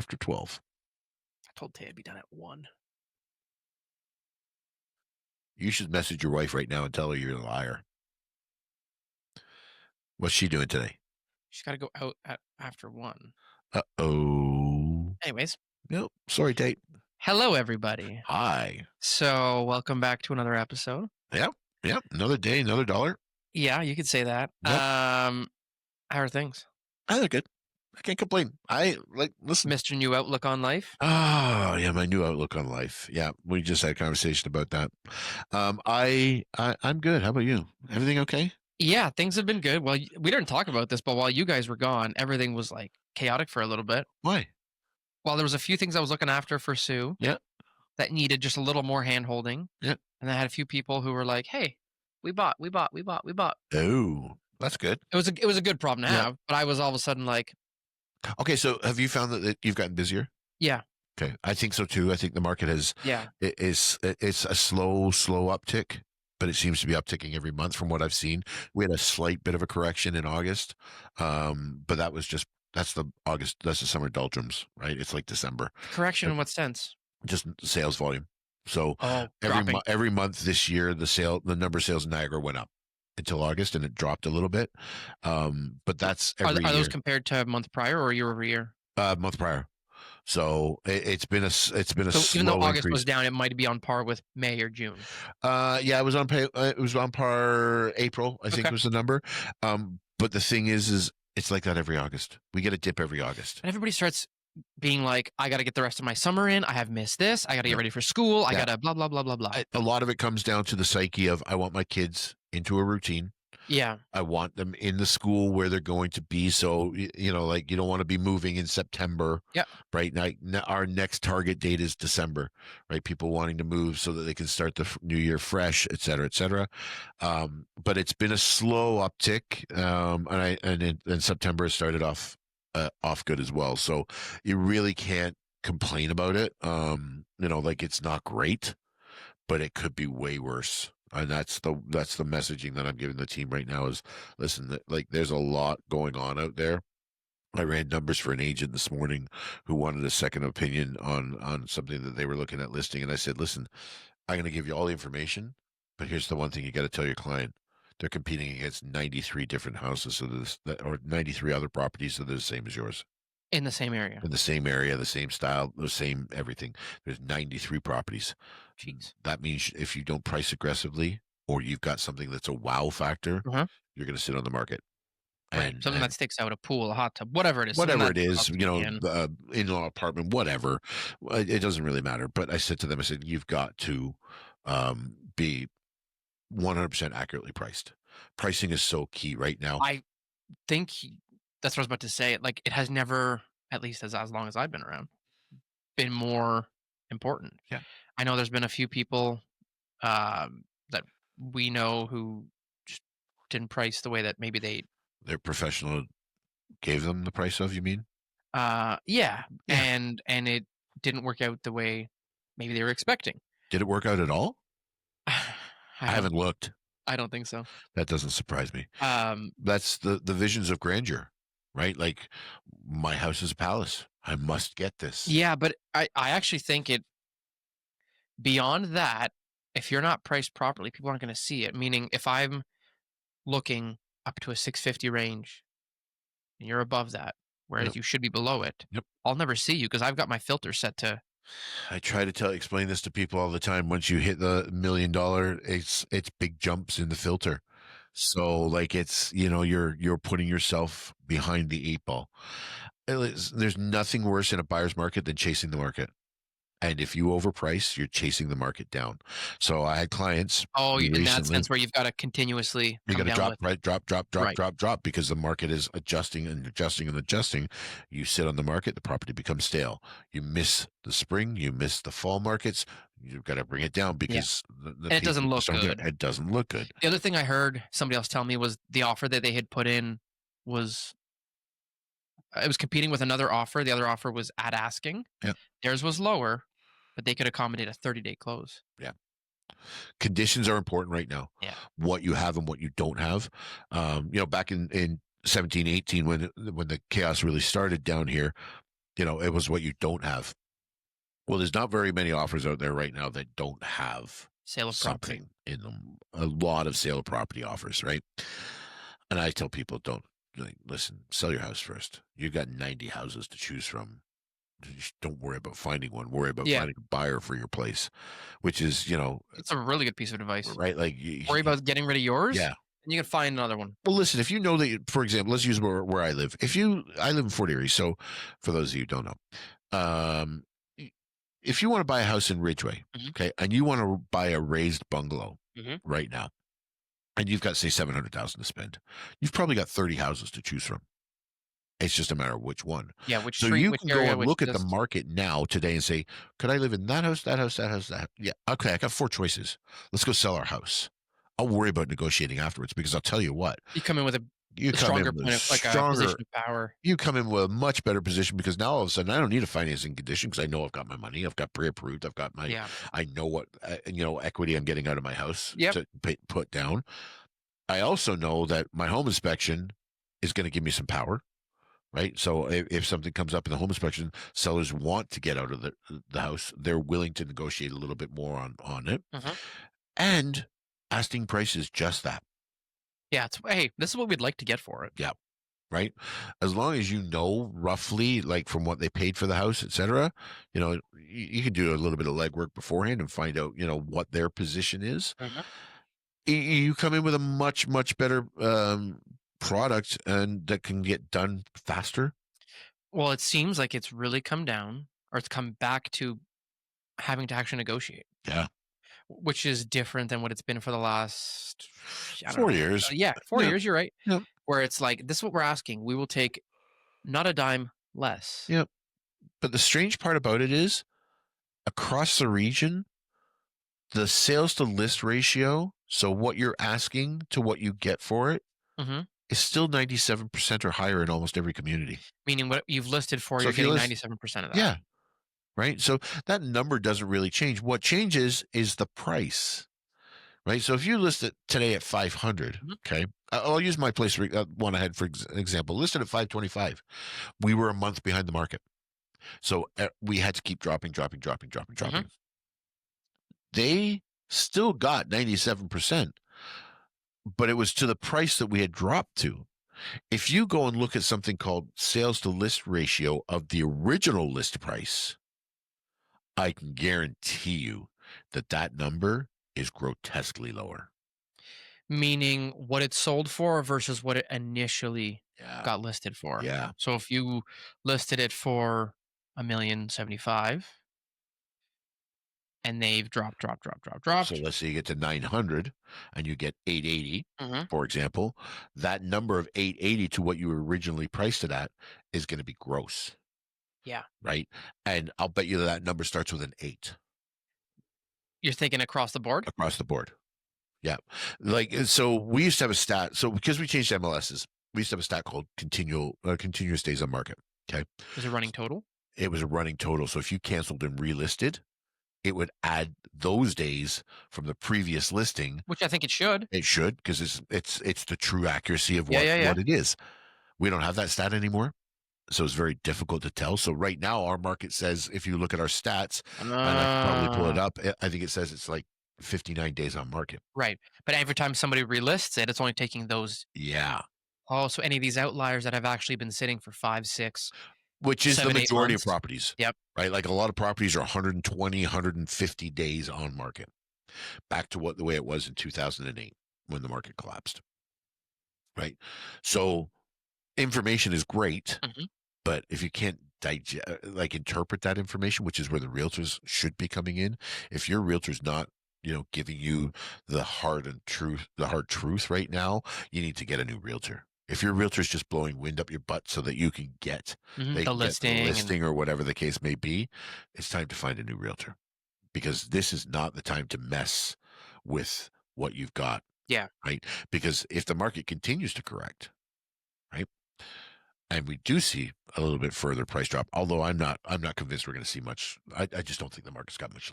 after 12. I told Tay I'd be done at 1. You should message your wife right now and tell her you're a liar. What's she doing today? She's got to go out at after 1. Uh-oh. Anyways, Nope. Sorry, Tate. hello everybody. Hi. So welcome back to another episode. Yep. Yep. Another day, another dollar. Yeah, you could say that. Yep. How are things? I look good. I can't complain. Listen. Mr. New Outlook on Life? Oh, yeah, my new outlook on life. Yeah, we just had a conversation about that. I'm good. How about you? Everything okay? Yeah, things have been good. Well, we didn't talk about this, but while you guys were gone, everything was like chaotic for a little bit. Why? Well, there was a few things I was looking after for Sue Yeah. that needed just a little more hand holding. Yeah. And I had a few people who were like, "Hey, we bought." Oh, that's good. It was a good problem to Yeah. have, but I was all of a sudden like, Okay, so have you found that you've gotten busier? yeah, Okay, I think so too. I think the market yeah. it's a slow uptick, but it seems to be upticking every month from what I've seen. We had a slight bit of a correction in August, but that's the summer doldrums, right? It's like December, Correction in what sense? just sales volume. So Oh, dropping. every month this year, the number of sales in Niagara went up until August, and it dropped a little bit. But that's every Are year, those compared to a month prior or year over year? month prior. So it's been a So even though slow August was increase. down, it might be on par with May or June. Yeah, it was on par. April, I think, Okay. was the number. But the thing is it's like that every August. We get a dip every August. And everybody starts being like, I got to get the rest of my summer in. I have missed this. I got to get ready for school. I Yeah. got to blah, blah, blah, blah, blah. A lot of it comes down to the psyche of I want my kids into a routine. Yeah. I want them in the school where they're going to be. So, like you don't want to be moving in September, Yeah. right? Now, our next target date is December, right? People wanting to move so that they can start the new year fresh, et cetera, et cetera. But it's been a slow uptick. And September has started off good as well. So you really can't complain about it. Like it's not great, but it could be way worse. And that's the messaging that I'm giving the team right now is listen, like there's a lot going on out there. I ran numbers for an agent this morning who wanted a second opinion on something that they were looking at listing. And I said, listen, I'm going to give you all the information, but here's the one thing you got to tell your client. They're competing against 93 different houses or 93 other properties that are the same as yours. In the same area. In the same area, the same style, the same everything. There's 93 properties. Jeez. That means if you don't price aggressively or you've got something that's a wow factor, you're going to sit on the market. Right. Something that sticks out, a pool, a hot tub, whatever it is. Whatever it is, in-law apartment, whatever. It doesn't really matter. But I said to them, you've got to be 100% accurately priced. Pricing is so key right now. I think that's what I was about to say. Like it has never, at least as long as I've been around, been more important. Yeah. I know there's been a few people that we know who just didn't price the way that maybe their professional gave them the price of, you mean? Yeah. And it didn't work out the way maybe they were expecting. Did it work out at all? I haven't looked. I don't think so. That doesn't surprise me. That's the visions of grandeur, right? Like my house is a palace. I must get this. Yeah, but I actually think beyond that, if you're not priced properly, people aren't going to see it. Meaning if I'm looking up to a 650 range and you're above that, whereas you should be below it, I'll never see you because I've got my filter set to. I try to explain this to people all the time. Once you hit the $1 million, it's big jumps in the filter. So like it's, you're putting yourself behind the 8 ball. There's nothing worse in a buyer's market than chasing the market. And if you overprice, you're chasing the market down. So I had clients. Oh, in that sense where you've got to continuously you got to drop, right? Drop, because the market is adjusting and adjusting and adjusting. You sit on the market, the property becomes stale. You miss the spring, you miss the fall markets. You've got to bring it down because it doesn't look good. It doesn't look good. The other thing I heard somebody else tell me was the offer that they had put in was it was competing with another offer. The other offer was at asking. Yeah. Theirs was lower, but they could accommodate a 30-day close. Yeah. Conditions are important right now. Yeah. What you have and what you don't have. Back in 17, 18, when the chaos really started down here, It was what you don't have. Well, there's not very many offers out there right now that don't have Sale of property. something in them. A lot of sale of property offers, right? And I tell people, don't, like, listen, sell your house first. You've got 90 houses to choose from. Just don't worry about finding one. Worry about Yeah, finding a buyer for your place, which is, it's a really good piece of advice. right? Like, Worry about getting rid of yours, yeah. and you can find another one. Well, listen, if you know that, for example, let's use where I live. I live in Fort Erie. So for those of you who don't know, y- if you want to buy a house in Ridgeway, Mhm, okay, and you want to buy a raised bungalow mhm. right now, and you've got, say, 700,000 to spend, you've probably got 30 houses to choose from. It's just a matter of which one. Yeah, which So street, you which can go area, and which look at the this. market now today and say, could I live in that house, that house, that house, that? Yeah. Okay. I got four choices. Let's go sell our house. I'll worry about negotiating afterwards because I'll tell you what, You come in with a you come stronger in with point of like, a stronger, position of power. you come in with a much better position because now all of a sudden I don't need a financing condition because I know I've got my money. I've got pre-approved. Yeah. I know what, equity I'm getting out of my house Yep. to put down. I also know that my home inspection is going to give me some power, right? So if something comes up in the home inspection, sellers want to get out of the house. They're willing to negotiate a little bit more on it. Mhm. And asking price is just that. Yeah, it's, "Hey, this is what we'd like to get for it." Yeah. Right. As long as you know roughly, like from what they paid for the house, etc., you can do a little bit of legwork beforehand and find out, what their position is. Mhm. You come in with a much, much better product and that can get done faster. Well, it seems like it's really come down, or it's come back to having to actually negotiate, Yeah. which is different than what it's been for the last, I don't 4 know. years. Yeah, 4 Yeah. years, you're right. Yeah. Where it's like, "This is what we're asking. We will take not a dime less." Yeah. But the strange part about it is across the region, the sales to list ratio, so what you're asking to what you get for it, Mhm. is still 97% or higher in almost every community. Meaning what you've listed for, So you're if you getting list, 97% of that. yeah, right. So that number doesn't really change. What changes is the price, right? So if you list it today at 500, Mhm. okay, I'll use my place one ahead for example. Listed at 525, we were a month behind the market, so we had to keep dropping, dropping, dropping, dropping, Mhm. dropping. They still got 97%, but it was to the price that we had dropped to. If you go and look at something called sales to list ratio of the original list price, I can guarantee you that that number is grotesquely lower. Meaning what it sold for versus what it initially Yeah. got listed for. Yeah. So if you listed it for 1,075,000 and they've dropped, dropped, dropped, dropped, So dropped. let's say you get to 900 and you get 880, Mhm. for example, that number of 880 to what you originally priced it at is going to be gross, Yeah. right? And I'll bet you that number starts with an 8 You're thinking across the board? across the board. Yeah. Like, so we used to have a stat. So because we changed MLSs, we used to have a stat called continuous days on market. Okay. Is it running total? It was a running total. So if you canceled and relisted, it would add those days from the previous listing. Which I think it should. It should, because it's the true accuracy of Yeah, yeah, yeah. what it is. We don't have that stat anymore. So it's very difficult to tell. So right now our market says, if you look at our stats, and I could probably pull it Uh, up, I think it says it's like 59 days on market. right. But every time somebody relists it, it's only taking those. Yeah. Oh, so any of these outliers that have actually been sitting for 5, 6, Which is the 7, 8 majority of months. properties, Yep. right? Like a lot of properties are 120, 150 days on market, back to the way it was in 2008 when the market collapsed, right? So information is great, Mhm. but if you can't like interpret that information, which is where the realtors should be coming in, if your realtor's not, giving you the hard truth right now, you need to get a new realtor. If your realtor's just blowing wind up your butt so that Mhm. they The can get to the listing and listing or whatever the case may be, it's time to find a new realtor because this is not the time to mess with what you've got, yeah. right? Because if the market continues to correct, right? And we do see a little bit further price drop, although I'm not convinced we're going to see much. I just don't think the market's got much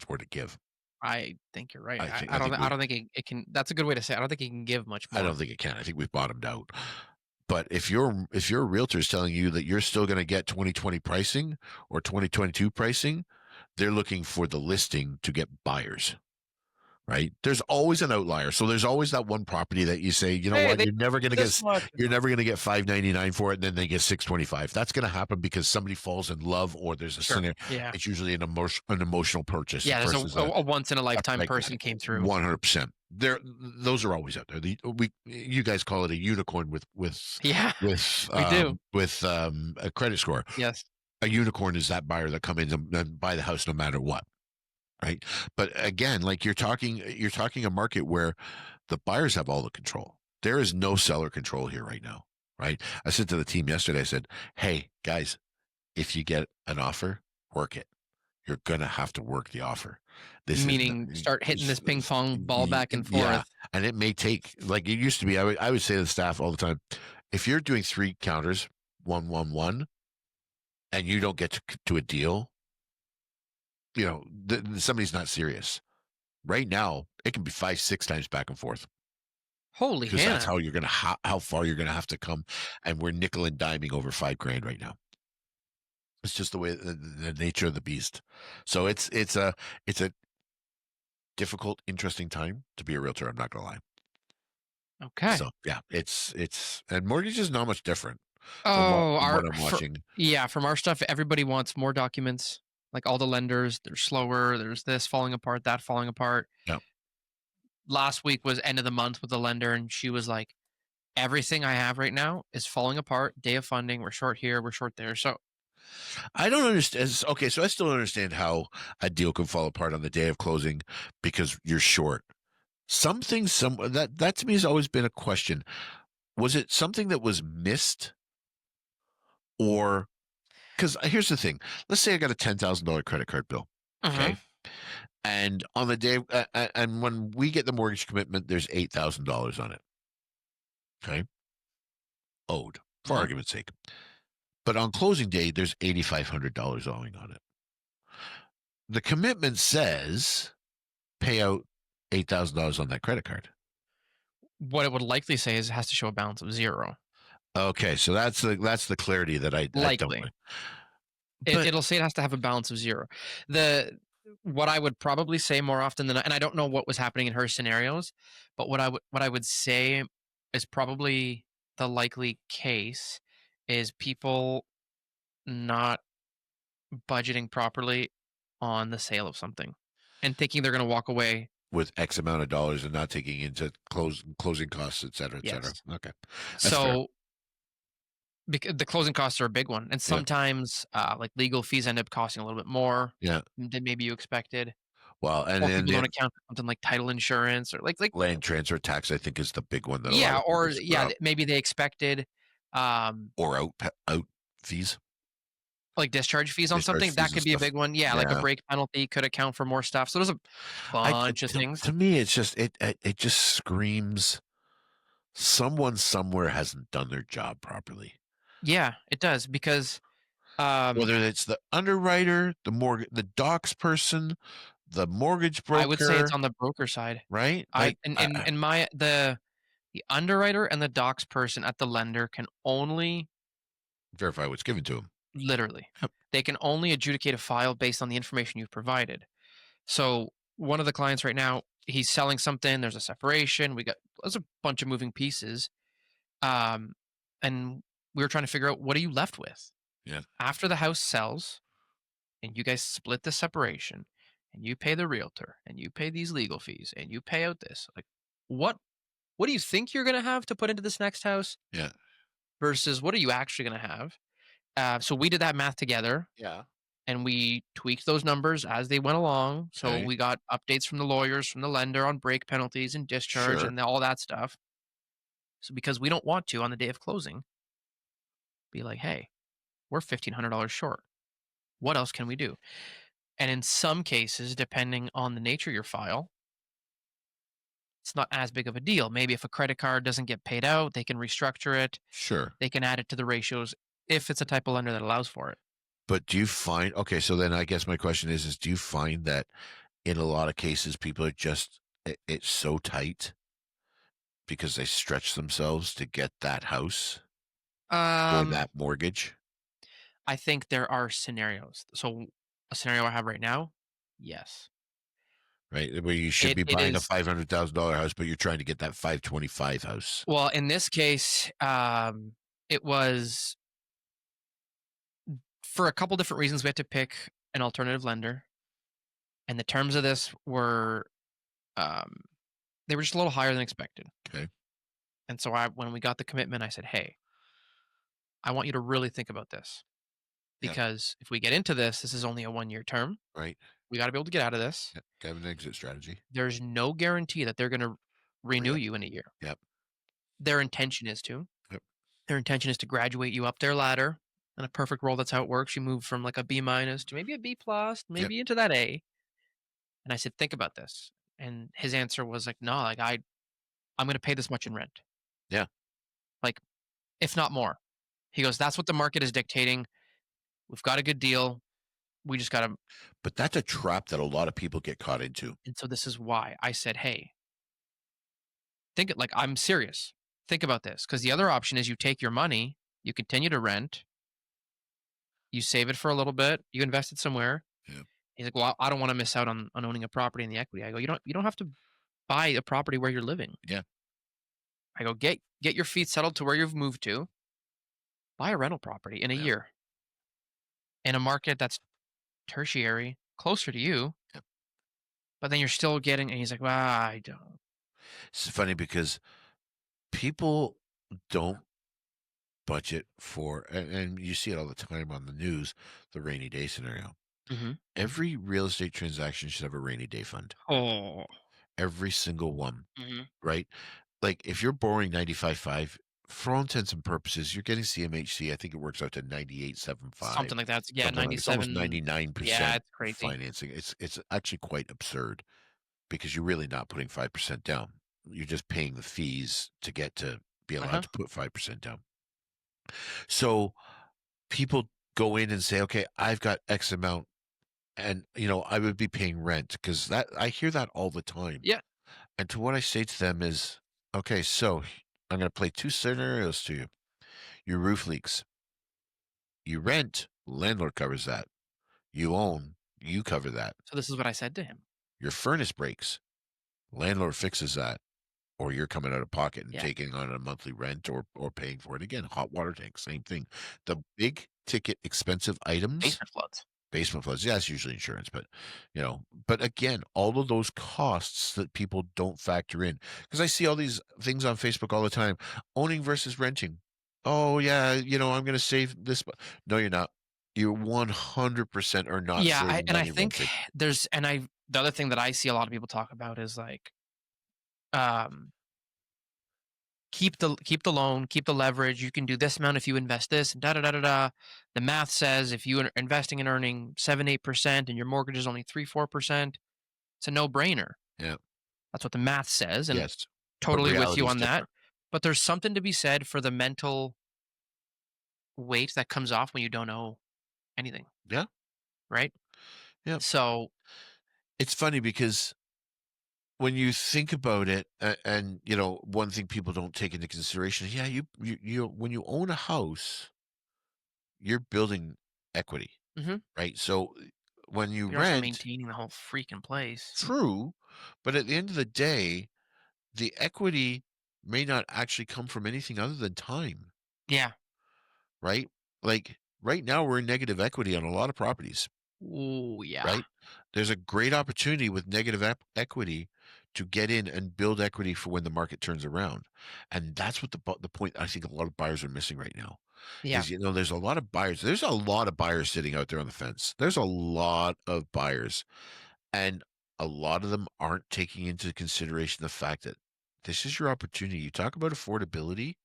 more to give. I think you're right. I think I I don't think I don't think it can, that's a good way to say it. I don't think it can give much I don't more. think it can. I think we've bottomed out. But if your realtor is telling you that you're still going to get 2020 pricing or 2022 pricing, they're looking for the listing to get buyers. Right? There's always an outlier. So there's always that one property that you say, you know Hey, what, they this much. you're never gonna get 599 for it, and then they get 625. That's gonna happen because somebody falls in love or there's a Sure. scenario. Yeah. It's usually an emotional purchase Yeah, there's versus a once in a a lifetime pragmatic. person came through. 100%. There, those are always out there. You guys call it a unicorn Yeah, we do. a credit score. Yes. A unicorn is that buyer that come in and buy the house no matter what. Right. But again, like you're talking a market where the buyers have all the control. There is no seller control here right now. Right. I said to the team yesterday, I said, hey, guys, if you get an offer, work it. You're going to have to work the offer. This is, Meaning start hitting this ping pong ball back and yeah. forth. And it may take, like it used to be, I would say to the staff all the time, if you're doing 3 counters, 111, and you don't get to a deal, somebody's not serious. Right now, it can be 5, 6 times back and forth Holy because that's Hannah. how you're gonna how far you're gonna have to come, and we're nickel and diming over 5 grand right now. It's just the way the nature of the beast. So it's a difficult, interesting time to be a realtor. I'm not gonna lie. Okay. So yeah, it's and mortgage is not much different from what Oh, from our what I'm for watching. yeah, from our stuff, everybody wants more documents. Like all the lenders, they're slower. There's this falling apart, that falling apart. Yeah, Last week was end of the month with the lender, and she was like, everything I have right now is falling apart. Day of funding. We're short here. We're short there. So I don't understand. Okay, so I still don't understand how a deal can fall apart on the day of closing because you're short. Something, that to me has always been a question. Was it something that was missed, or because here's the thing? Let's say I got a $10,000 credit card bill. Okay, mhm, and on the day, and when we get the mortgage commitment, there's $8,000 on it. Okay, owed for mhm. argument's sake. But on closing day, there's $8,500 owing on it. The commitment says pay out $8,000 on that credit card. What it would likely say is it has to show a balance of 0. Okay, so that's the clarity that I don't Likely. like. But It'll say it has to have a balance of 0. The what I would probably say more often than, and I don't know what was happening in her scenarios, but what I would say is probably the likely case is people not budgeting properly on the sale of something and thinking they're gonna walk away. with X amount of dollars and not taking into closing costs, et cetera, et cetera. Yes. Okay, that's fair. So, because the closing costs are a big one, and Yeah, sometimes, like, legal fees end up costing a little bit more yeah. than maybe you expected, Well, and or then people the don't account for something like title insurance or like land transfer tax, I think, is the big one that a lot yeah, of people or screw yeah, up, maybe they expected, um, or out fees, like, discharge fees on discharge something. That fees and could be a stuff. big one. Yeah, like a Yeah, break penalty could account for more stuff. So there's a bunch of things. to me, it's just it just screams someone somewhere hasn't done their job properly. Yeah, it does because, um, Whether it's the underwriter, the docs person, the mortgage I would say it's broker, on the broker side. right? I in my the underwriter and the docs person at the lender can only Verify what's given to them. literally, they can only adjudicate a file based on the information you've provided. So one of the clients right now, he's selling something. There's a separation. There's a bunch of moving pieces, um, and we were trying to figure out what are you left with Yeah, after the house sells, and you guys split the separation, and you pay the realtor, and you pay these legal fees, and you pay out this. Like, what what do you think you're gonna have to put into this next house yeah, versus what are you actually gonna have? So we did that math together yeah. and we tweaked those numbers as they went along. So Okay, we got updates from the lawyers, from the lender on break penalties and discharge sure. and all that stuff. So because we don't want to on the day of closing be like, hey, we're $1,500 short. What else can we do? And in some cases, depending on the nature of your file, it's not as big of a deal. Maybe if a credit card doesn't get paid out, they can restructure it. Sure. They can add it to the ratios if it's a type of lender that allows for it. But do you find, okay, so then I guess my question is do you find that in a lot of cases people are just it's so tight because they stretch themselves to get that house? for Um, that mortgage, I think there are scenarios. So a scenario I have right now, yes. right? Where you should It be it buying a is $500,000 house, but you're trying to get that 525 house. well, in this case, it was for a couple different reasons we had to pick an alternative lender, and the terms of this were um they were just a little higher than expected. Okay. And so I when we got the commitment, I said, "Hey, I want you to really think about this Yeah. because if we get into this, this is only a 1-year term. Right. We got to be able to get out of this. Yeah. Have an exit strategy. There's no guarantee that they're going to renew Re-up. you in a year. Yep. Their intention is to. Yep. Their intention is to graduate you up their ladder. In a perfect world, that's how it works. You move from like a B minus to maybe a B plus, Yep. maybe into that A." And I said, "Think about this." And his answer was like, "No, like I'm going to pay this much in rent, Yeah. like if not more." He goes, "That's what the market is dictating. We've got a good deal. We just got to." But that's a trap that a lot of people get caught into. And so this is why I said, "Hey, think it like I'm serious. Think about this because the other option is you take your money, you continue to rent, you save it for a little bit, you invest it somewhere." Yeah. He's like, "Well, I don't want to miss out on owning a property in the equity." I go, "You don't have to buy a property where you're living." Yeah. I go, "Get your feet settled to where you've moved to. Buy a rental property in a Yeah. year in a market that's tertiary, closer to you, Yeah. but then you're still getting." And he's like, "Well, I don't." It's funny because people don't budget for, and you see it all the time on the news, the rainy day scenario. Mhm. Every real estate transaction should have a rainy day fund. Oh. Every single one, Mhm. right? Like if you're borrowing 95.5, for all intents and purposes, you're getting CMHC. I think it works out to 98.75, Something like that. Yeah, something like it's almost 97. Yeah, 99% it's crazy. financing. It's actually quite absurd because you're really not putting 5% down. You're just paying the fees to get to be allowed Uh-huh. to put 5% down. So people go in and say, okay, I've got X amount, and I would be paying rent because that I hear that all the time. Yeah. And to what I say to them is, okay, so I'm going to play two scenarios to you. Your roof leaks. You rent, landlord covers that. You own, you cover that. So this is what I said to him. Your furnace breaks, landlord fixes that, or you're coming out of pocket and Yeah. taking on a monthly rent or paying for it again. Hot water tank, same thing. The big ticket expensive items. Basement floods. Basement floods, yeah, it's usually insurance, but again, all of those costs that people don't factor in, because I see all these things on Facebook all the time, owning versus renting. Oh yeah, I'm going to save this. No, you're not. You 100% are not Yeah, saving I money think renting. the other thing that I see a lot of people talk about is like, um, keep the loan, keep the leverage. You can do this amount if you invest this, da da da da da. The math says if you are investing and earning 7-8% and your mortgage is only 3-4%, it's a no brainer. Yeah. That's what the math says, and Yes, but totally with reality you is on that. different. But there's something to be said for the mental weight that comes off when you don't know anything, Yeah. right? Yeah. So, It's funny because when you think about it, and one thing people don't take into consideration, yeah, when you own a house, you're building equity, mhm, right? So when you you're also rent, maintaining the whole freaking place. true, but at the end of the day, the equity may not actually come from anything other than time, Yeah. right? Like right now, we're in negative equity on a lot of properties, Oh yeah. right? There's a great opportunity with negative equity to get in and build equity for when the market turns around. And that's what the point I think a lot of buyers are missing right now Yeah. is, there's a lot of buyers. There's a lot of buyers sitting out there on the fence. There's a lot of buyers. And a lot of them aren't taking into consideration the fact that this is your opportunity. You talk about affordability,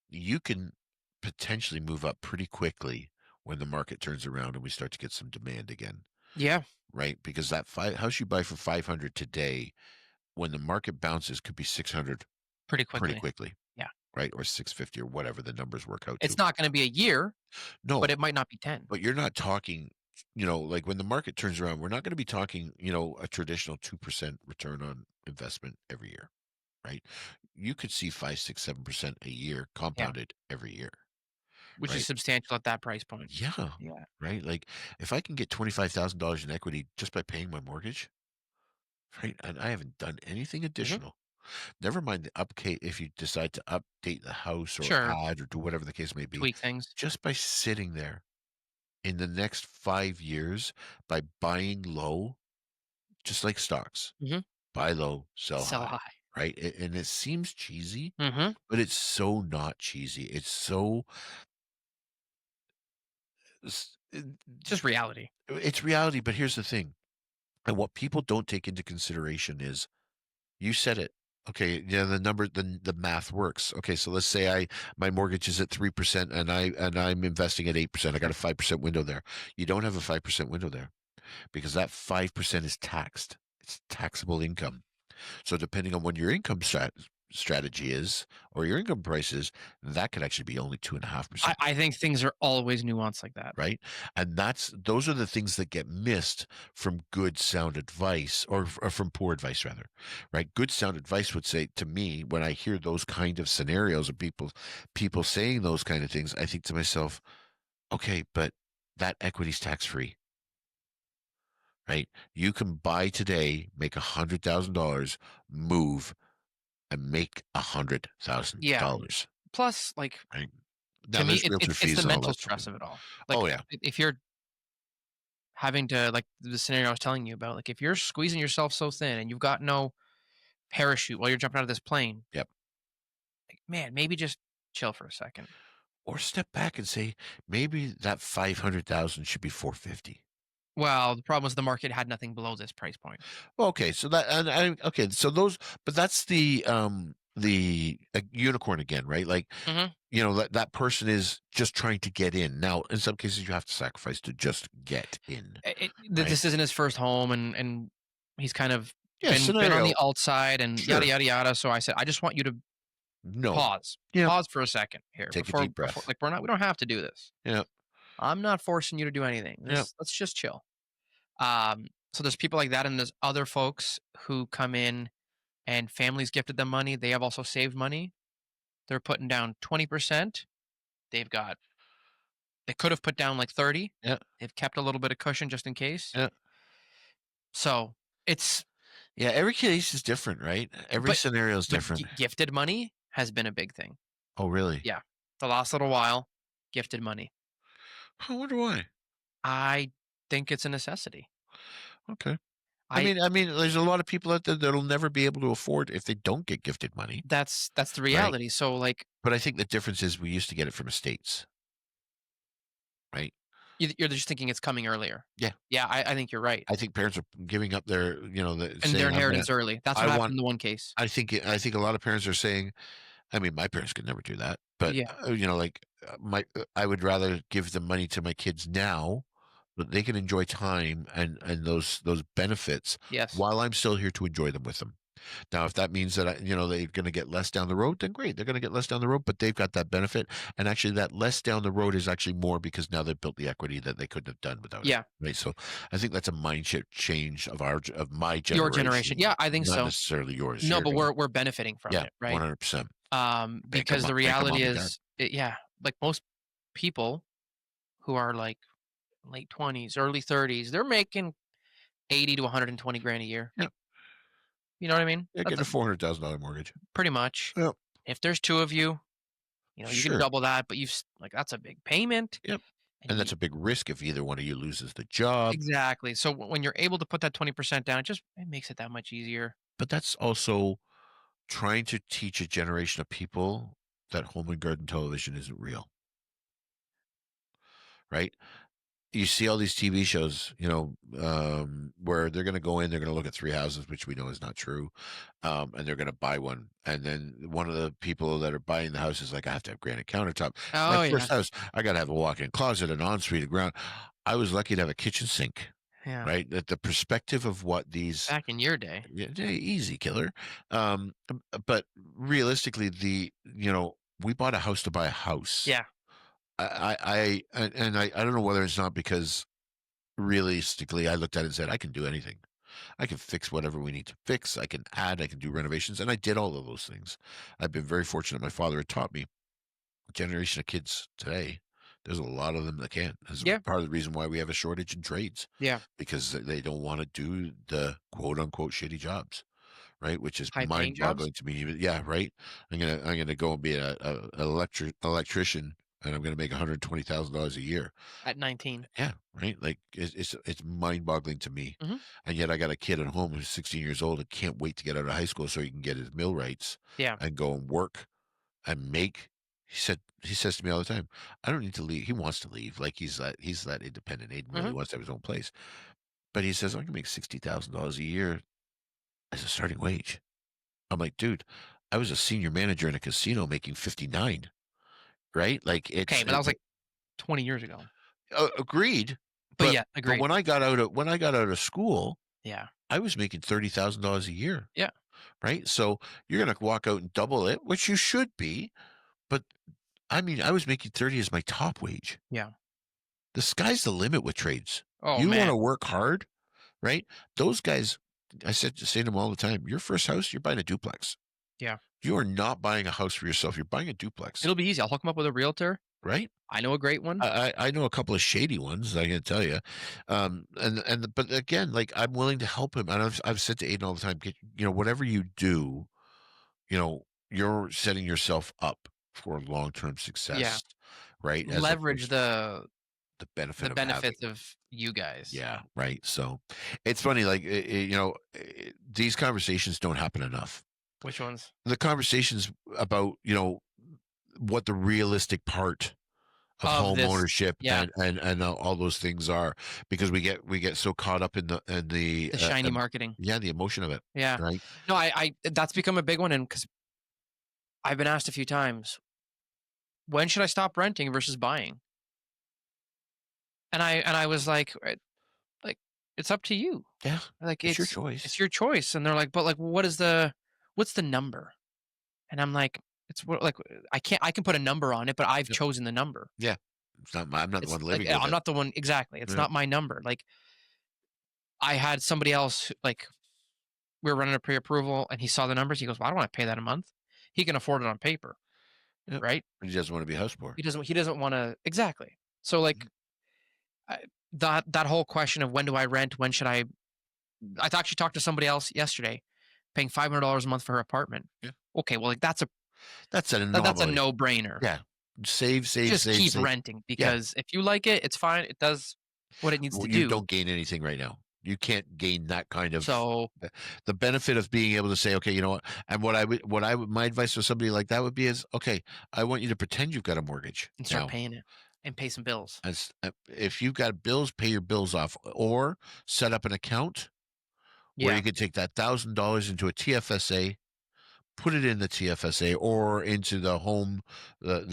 Yeah. you can potentially move up pretty quickly when the market turns around and we start to get some demand again, Yeah, right? Because that house you buy for 500 today, when the market bounces, could be 600 pretty pretty quickly. quickly, Yeah. right? Or 650 or whatever the numbers work out It's to. not gonna be a year, but No, it might not be 10. but you're not talking, like when the market turns around, we're not going to be talking, a traditional 2% return on investment every year, right? You could see 5, 6, 7% a year Yeah. compounded every year. which is right? substantial at that price point. Yeah, Yeah. right. Like if I can get $25,000 in equity just by paying my mortgage, right, and I haven't done anything Mhm. additional. Never mind the update if you decide to update the house or Sure. add or do whatever the case may be, Tweak things. just by sitting there in the next 5 years by buying low, just like stocks, Mhm. buy low, sell Sell high, high. right? And it seems cheesy, Mhm. but it's so not cheesy. It's so Just reality. it's reality. But here's the thing. And what people don't take into consideration is you said it. Okay, yeah, the number, the math works. Okay, so let's say my mortgage is at 3% and I'm investing at 8%. I got a 5% window there. You don't have a 5% window there because that 5% is taxed. It's taxable income. So depending on what your strategy is or your income price is, that could actually be only 2.5%. I think things are always nuanced like that. Right. And those are the things that get missed from good sound advice or from poor advice rather. Right. Good sound advice would say to me when I hear those kind of scenarios of people saying those kind of things, I think to myself, okay, but that equity's tax free. Right. You can buy today, make $100,000, move and make $100,000. Yeah. Plus, like, Right. to Now me, there's realtor it's the fees and all mental that stuff. stress of it all. Oh Like, yeah. if you're having to, like, the scenario I was telling you about, like, if you're squeezing yourself so thin and you've got no parachute while you're jumping out of this plane, Yep. like, man, maybe just chill for a second. Or step back and say, maybe that 500,000 should be 450. Well, the problem is the market had nothing below this price point. Well, okay, so that and okay, so those, but that's the unicorn again, right? Like, Mhm. that person is just trying to get in. Now, in some cases, you have to sacrifice to just get in, right? This isn't his first home, and he's kind of Yeah, been on the scenario, alt side and yada sure. yada yada. So I said, I just want you to No. pause, Yep. pause for a second here Take a deep before breath. like we don't have to do this. Yep. I'm not forcing you to do anything. Yep. Let's just chill. So there's people like that, and there's other folks who come in and families gifted them money. They have also saved money. They're putting down 20%. They've got they could have put down like 30. Yep. They've kept a little bit of cushion just in case. Yep. So it's Yeah, every case is different, right? Every but scenario is different. gifted money has been a big thing. Oh, really? Yeah. The last little while, gifted money. I wonder why. I think it's a necessity. Okay. I I mean, there's a lot of people out there that'll never be able to afford if they don't get gifted money, that's the right? reality. So like But I think the difference is we used to get it from estates, right? you're just thinking it's coming earlier. Yeah. Yeah, I think you're right. I think parents are giving up their, And their saying, inheritance early. That's I what happened want, in the one case. I think a lot of parents are saying, I mean, my parents could never do that, but, Yeah. like I would rather give the money to my kids now, but they can enjoy time and those benefits Yes. while I'm still here to enjoy them with them. Now, if that means that they're going to get less down the road, then great. They're going to get less down the road, but they've got that benefit. And actually, that less down the road is actually more because now they've built the equity that they couldn't have done without it. Yeah. Right. So, I think that's a mindset change of my Your generation. generation, Yeah, I think not so. necessarily yours. No, You're but going, we're benefiting from yeah, it, right? 100%. Because the Thank 'em, reality mom and dad. is, yeah, like most people who are like late 20s, early 30s, they're making 80 to 120 grand a year. Yeah, You know what I mean? yeah, That's getting a $400,000 mortgage. pretty much. Yep. If there's two of you, you can Sure. double that, but like that's a big payment. Yep. And And that's a big risk if either one of you loses the job. exactly. So when you're able to put that 20% down, it makes it that much easier. But that's also trying to teach a generation of people that home and garden television isn't real, right? You see all these TV shows, where they're going to go in, they're going to look at three houses, which we know is not true, and they're going to buy one. And then one of the people that are buying the house is like, I have to have granite countertop. My Oh first yeah. house, I got to have a walk-in closet, an ensuite, a ground. I was lucky to have a kitchen sink, Yeah. right? That the perspective of what these Back in your day. yeah, yeah, easy killer. But realistically, we bought a house to buy a house. Yeah. I don't know whether it's not because realistically I looked at it and said I can do anything. I can fix whatever we need to fix. I can add. I can do renovations, and I did all of those things. I've been very fortunate. My father had taught me. A generation of kids today. There's a lot of them that can't. That's Yeah. part of the reason why we have a shortage in trades, Yeah. because they don't want to do the quote unquote shitty jobs, right? Which is High paying mind jobs boggling to me. Yeah, right. I'm gonna go and be electrician, and I'm gonna make $120,000 a year. at 19. Yeah, right. Like it's mind boggling to me, Mhm. and yet I got a kid at home who's 16 years old and can't wait to get out of high school so he can get his millwrights Yeah. and go and work and make. He says to me all the time, "I don't need to leave." He wants to leave, like he's that independent. Aiden really Mhm. wants to have his own place, but he says, "I can make $60,000 a year as a starting wage." I'm like, "Dude, I was a senior manager in a casino making 59." Right? Like Okay, but that was, like, 20 years ago. agreed. But But yeah, but agreed. when I got out of school, Yeah. I was making $30,000 a year, Yeah. right? So you're gonna walk out and double it, which you should be, but I mean, I was making 30 as my top wage. Yeah. The sky's the limit with trades. Oh, You man. wanna work hard, right? Those guys, I say to them all the time, "Your first house, you're buying a duplex. Yeah. You are not buying a house for yourself, you're buying a duplex." It'll be easy. I'll hook 'em up with a realtor. Right? I know a great one. I know a couple of shady ones, I can tell you, but again, like, I'm willing to help him, and I've said to Aiden all the time, "Get whatever you do, you're setting yourself up for long-term Yeah. success, right? As Leverage opposed to the the benefit of having." benefits of you guys. Yeah, right, so, it's funny, like, these conversations don't happen enough. Which ones? The conversations about, what the realistic part of Of home this. ownership Yeah. and all those things are, because we get so caught up The shiny marketing. yeah, the emotion of it, Yeah. right? No, I that's become a big one, and because 'cause I've been asked a few times, "When should I stop renting versus buying?" And I was like, "It's up to you." Yeah, Like, it's your it's choice. your choice, and they're like, "But, like, what's the number?" And I'm like, "It's what like, I can put a number on it, but I've Yep, chosen the number." yeah, I'm not the It's one like, living with I'm it. not the one exactly, it's Yeah, not my number, like, I had somebody else, like, we were running a pre-approval, and he saw the numbers, he goes, "Well, I don't wanna pay that a month." He can afford it on paper, yep, right? he doesn't wanna be house poor. He doesn't wanna exactly. So, like, Mhm, I that whole question of when do I rent, when should I actually talked to somebody else yesterday, paying $500 a month for her apartment. yeah, Okay, well, like, that's an that's a anomaly. no-brainer. Yeah, save, save, Just save, keep save. renting Yeah. because if you like it, it's fine, it does what it needs Well, to you do. don't gain anything right now. You can't gain that kind of So, the benefit of being able to say, "Okay, you know what?" And what I would my advice for somebody like that would be is, "Okay, I want you to pretend you've got a mortgage and start now. paying it and pay some bills. If you've got bills, pay your bills off, or set up an account where you Yeah, could take that $1,000 into a TFSA, put it in the TFSA or into the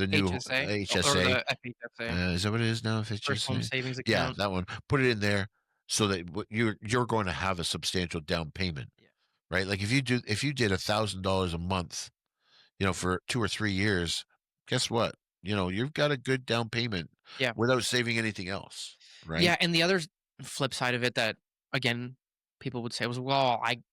new HSA or HSA. the FHSA, Is that what it is now? First Home FHSA? Savings Yeah, Account. that one. Put it in there so that you're going to have a substantial down payment, Yeah. right? Like if you did $1,000 a month, for 2 or 3 years, guess what? You've got a good down payment Yeah. without saving anything else, Yeah, right? and the other flip side of it that, again, people would say was, "Well, I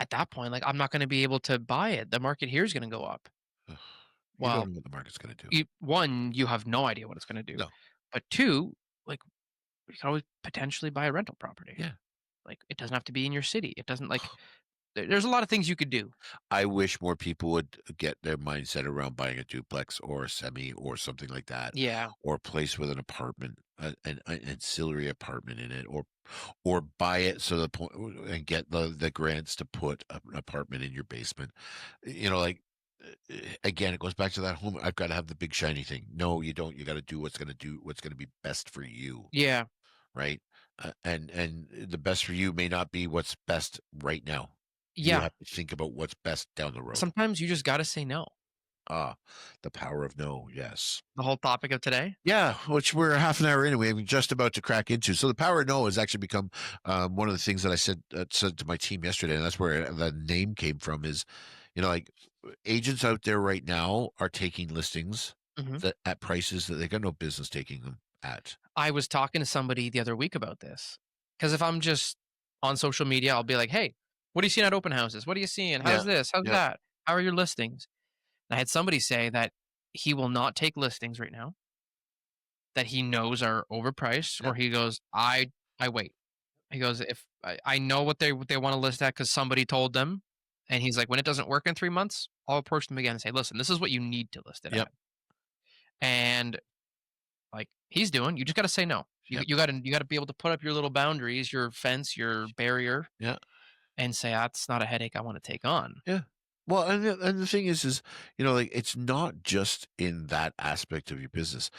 at that point, like, I'm not gonna be able to buy it. The market here is gonna go up." Ugh, you don't Well, know what the market's going to do. 1, you have no idea what it's gonna do, No. but 2, like, you can always potentially buy a rental property. Yeah. Like, it doesn't have to be in your city. It doesn't like there's a lot of things you could do. I wish more people would get their mindset around buying a duplex or a semi or something like that, Yeah. or a place with an apartment, an ancillary apartment in it, or buy it so the point and get the grants to put an apartment in your basement. Like again, it goes back to that home. I've got to have the big shiny thing. No, you don't. You got to do what's going to be best for you, Yeah. right? And the best for you may not be what's best right now. You Yeah. have to think about what's best down the road. Sometimes you just gotta say no. Ah, the power of no. Yes. The whole topic of today? Yeah, which we're half an hour anyway. We're just about to crack into. So the power of no has actually become one of the things that I said to my team yesterday, and that's where the name came from. Is like agents out there right now are taking listings Mhm. that at prices that they got no business taking them at. I was talking to somebody the other week about this because if I'm just on social media, I'll be like, "Hey, what are you seeing at open houses? What are you seeing? Yeah. How's this? How's Yep. that? How are your listings?" And I had somebody say that he will not take listings right now that he knows are overpriced, or Yep. he goes, I wait. He goes, if I know what they want to list at because somebody told them, and he's like, when it doesn't work in 3 months, I'll approach them again and say, listen, this is what you need to list it Yep. at, and like he's doing, you just got to say no. You Yep. you got to you got to be able to put up your little boundaries, your fence, your barrier, Yeah. and say that's not a headache I want to take on. Yeah. Well, and the thing is, like it's not just in that aspect of your business.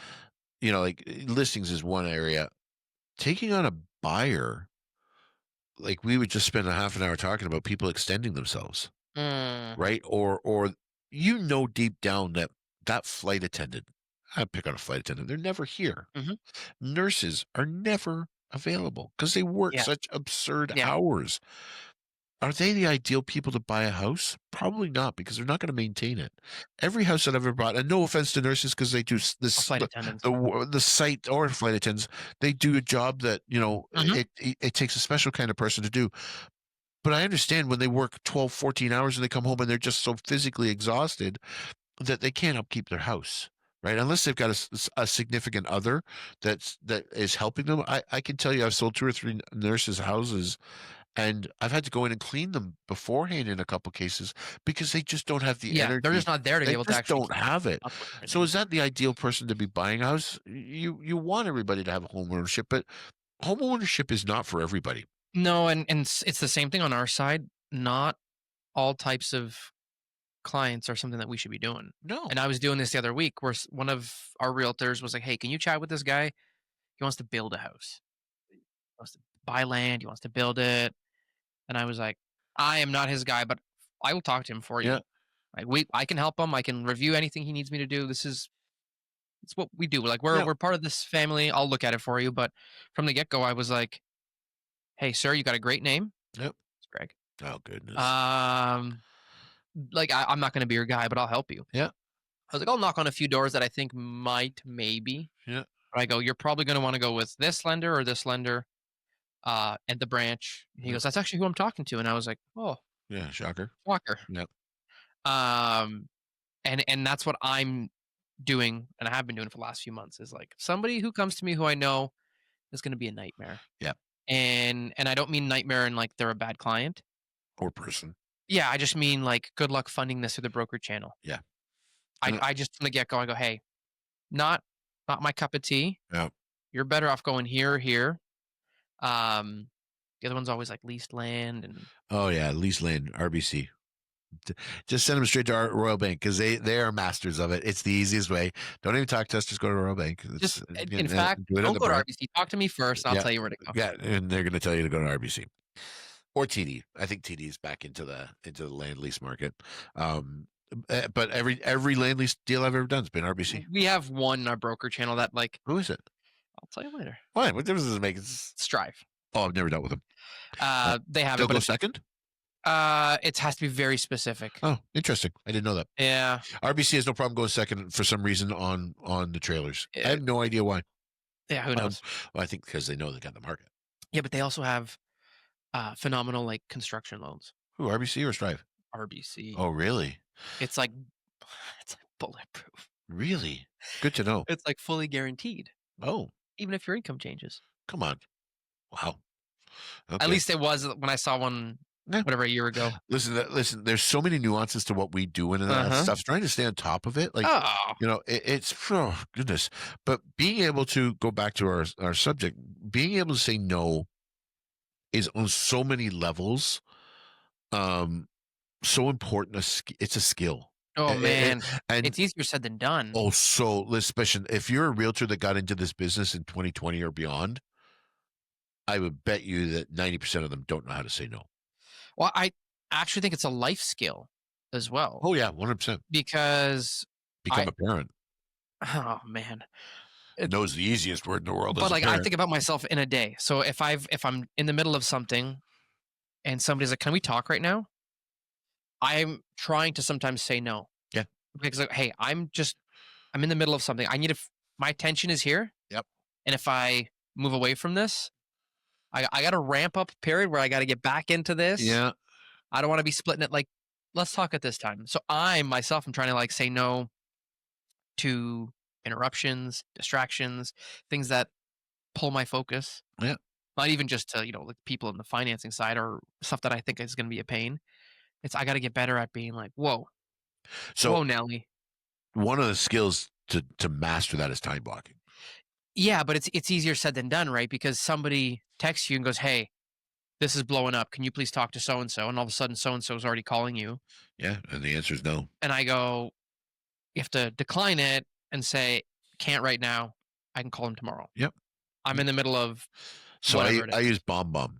Like listings is one area. Taking on a buyer, like we would just spend a half an hour talking about people extending themselves, Mm-hmm. right? Or deep down that that flight attendant, I pick on a flight attendant, they're never here. Mm-hmm. Nurses are never available because they work Yes. such absurd Yeah. hours. Are they the ideal people to buy a house? Probably not, because they're not going to maintain it. Every house that I've ever bought, and no offense to nurses, because they do Or this, flight attendants. the site or flight attendants, they do a job that Mm-hmm. it takes a special kind of person to do. But I understand when they work 12, 14 hours and they come home and they're just so physically exhausted that they can't upkeep their house, right? Unless they've got a significant other that is helping them. I can tell you, I've sold two or three nurses' houses, and I've had to go in and clean them beforehand in a couple cases because they just don't have the Yeah, they're just energy. not there to be They able to just actually don't keep have it. up with So everything. is that the ideal person to be buying a house? You want everybody to have home ownership, but home ownership is not for everybody. No, and it's the same thing on our side. Not all types of clients are something that we should be doing. No. And I was doing this the other week where one of our realtors was like, "Hey, can you chat with this guy? He wants to build a house. He wants to buy land. He wants to build it." And I was like, "I am not his guy, but I will talk to him for Yeah. you. Like, I can help him. I can review anything he needs me to do. It's what we do. Like, we're Yeah. we're part of this family. I'll look at it for you." But from the get go, I was like, "Hey, sir, you got a great name. Yep. It's Greg. Oh goodness. Um, like I'm not going to be your guy, but I'll help you." Yeah. I was like, I'll knock on a few doors that I think might, maybe. Yeah. But I go, you're probably going to want to go with this lender or this lender, and the branch. And he Yeah. goes, that's actually who I'm talking to. And I was like, oh, Yeah. Shocker. Walker. Yep. Um, and that's what I'm doing, and I have been doing for the last few months. Is like somebody who comes to me who I know is going to be a nightmare, Yep. and I don't mean nightmare and like they're a bad client. Or person. Yeah, I just mean like good luck funding this through the broker channel. Yeah. I Uh, I just from the get go, I go, hey, not not my cup of tea. yeah. You're better off going here or here. Um, the other one's always like leased land and Oh yeah. Lease land. RBC. Just send them straight to our Royal Bank because they are masters of it. It's the easiest way. Don't even talk to us. Just go to Royal Bank. just It's in fact, do it at don't the go to bar. RBC. Talk to me first, and I'll Yeah, tell you where to go. yeah, and they're going to tell you to go to RBC or TD. I think TD is back into the land lease market. Um, but every land lease deal I've ever done has been RBC. We have one in our broker channel that like Who is it? I'll tell you later. Why? What difference does it make? Strive. Oh, I've never dealt with them. They have They'll it, but go second. it has to be very specific. Oh, interesting. I didn't know that. Yeah. RBC has no problem going second for some reason on the trailers. I eh, have no idea why. yeah, who Um, knows? well, I think because they know they got the market. Yeah, but they also have phenomenal like construction loans. Who, RBC or Strive? RBC. Oh, really? It's like it's like bulletproof. Really? Good to know. It's like fully guaranteed, Oh, even if your income changes. come on. Wow. At Okay. least it was when I saw one, Yeah. whatever, a year ago. Listen. There's so many nuances to what we do and that Uh-huh. stuff. Trying to stay on top of it, like Oh. it's oh goodness. But being able to go back to our subject, being able to say no is on so many levels. So important. It's a skill. Oh, man. And It's easier said than done. oh, so listen. If you're a realtor that got into this business in 2020 or beyond, I would bet you that 90% of them don't know how to say no. Well, I actually think it's a life skill as well Oh yeah, 100%. because Become I a parent. oh, man. It Knows the easiest word in the world but, as a like, I parent. think about myself in a day. So if I'm in the middle of something and somebody's like, "Can we talk right now?" I'm trying to sometimes say no Yeah. because, like, "Hey, I'm in the middle of something. I need to f my attention is here, Yep. and if I move away from this, I got a ramp up period where I gotta get back into this. Yeah. I don't wanna be splitting it, like, let's talk at this time." So I myself am trying to, like, say no to interruptions, distractions, things that pull my focus. Yeah. Not even just to, like people in the financing side or stuff that I think is going to be a pain. It's I got to get better at being like, whoa, So whoa, Nelly. one of the skills to master that is time blocking. Yeah, but it's easier said than done, right? Because somebody texts you and goes, "Hey, this is blowing up. Can you please talk to so and so?" And all of a sudden, so and so is already calling you, Yeah, and the answer is no. and I go, "You have to decline it and say, can't right now. I can call him tomorrow. Yep. I'm in the middle of So whatever it I is." use BombBomb,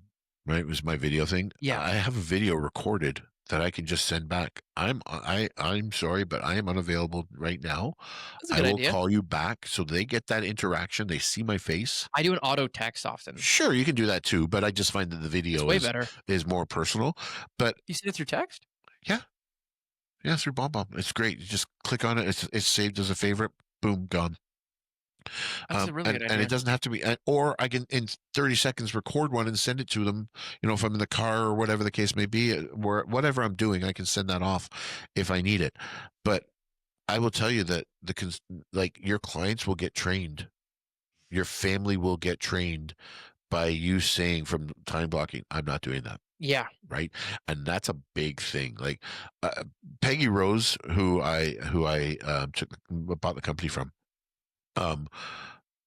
right? It was my video thing. Yeah, I have a video recorded that I can just send back. I'm sorry, but I am unavailable right now. that's a I good will idea. call you back so they get that interaction. They see my face. I do an auto text often. Sure, you can do that too, but I just find that the It's video way better. is more personal. But You send it through text? yeah, yeah, through BombBomb. It's great. You just click on it. It's saved as a favorite. Boom, gone. That's a really good And it idea. doesn't have to be, or I can in 30 seconds record one and send it to them. You know, if I'm in the car or whatever the case may be, where whatever I'm doing, I can send that off if I need it. But I will tell you that like your clients will get trained, your family will get trained by you saying from time blocking, I'm not doing that. Yeah. Right. And that's a big thing. Like Peggy Rose, who I took bought the company from, um,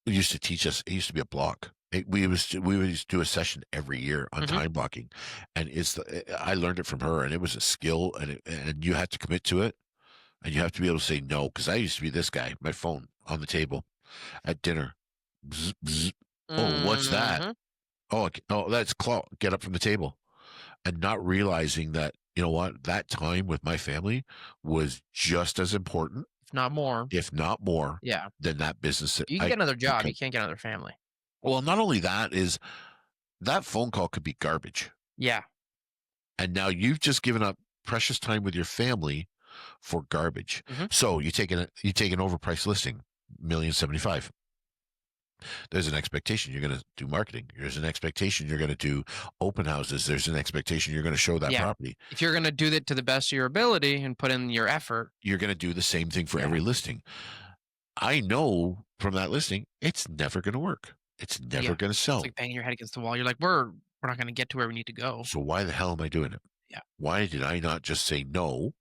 used to teach us. It used to be a block. We would do a session every year on Hmm. time blocking, and I learned it from her, and it was a skill, and you had to commit to it, and you have to be able to say no. Because I used to be this guy, my phone on the table at dinner. Bzz, bzz. Oh, what's that? Hmm. Oh, that's Claw. Get up from the table, and not realizing that you know what that time with my family was just as important, If not more. if not more, Yeah. than that business that You can I get another could job. You come. can't get another family. Well, not only that is that phone call could be garbage. Yeah. And now you've just given up precious time with your family for garbage. Hmm. So you take an overpriced listing, 1,075,000. There's an expectation you're going to do marketing. There's an expectation you're going to do open houses. There's an expectation you're going to show that Yeah. property. If you're going to do that to the best of your ability and put in your effort. You're going to do the same thing for Yeah. every listing. I know from that listing, it's never going to work. It's never Yeah. going to It's sell. like banging your head against the wall. You're like, we're not going to get to where we need to go. So why the hell am I doing it? Yeah. Why did I not just say no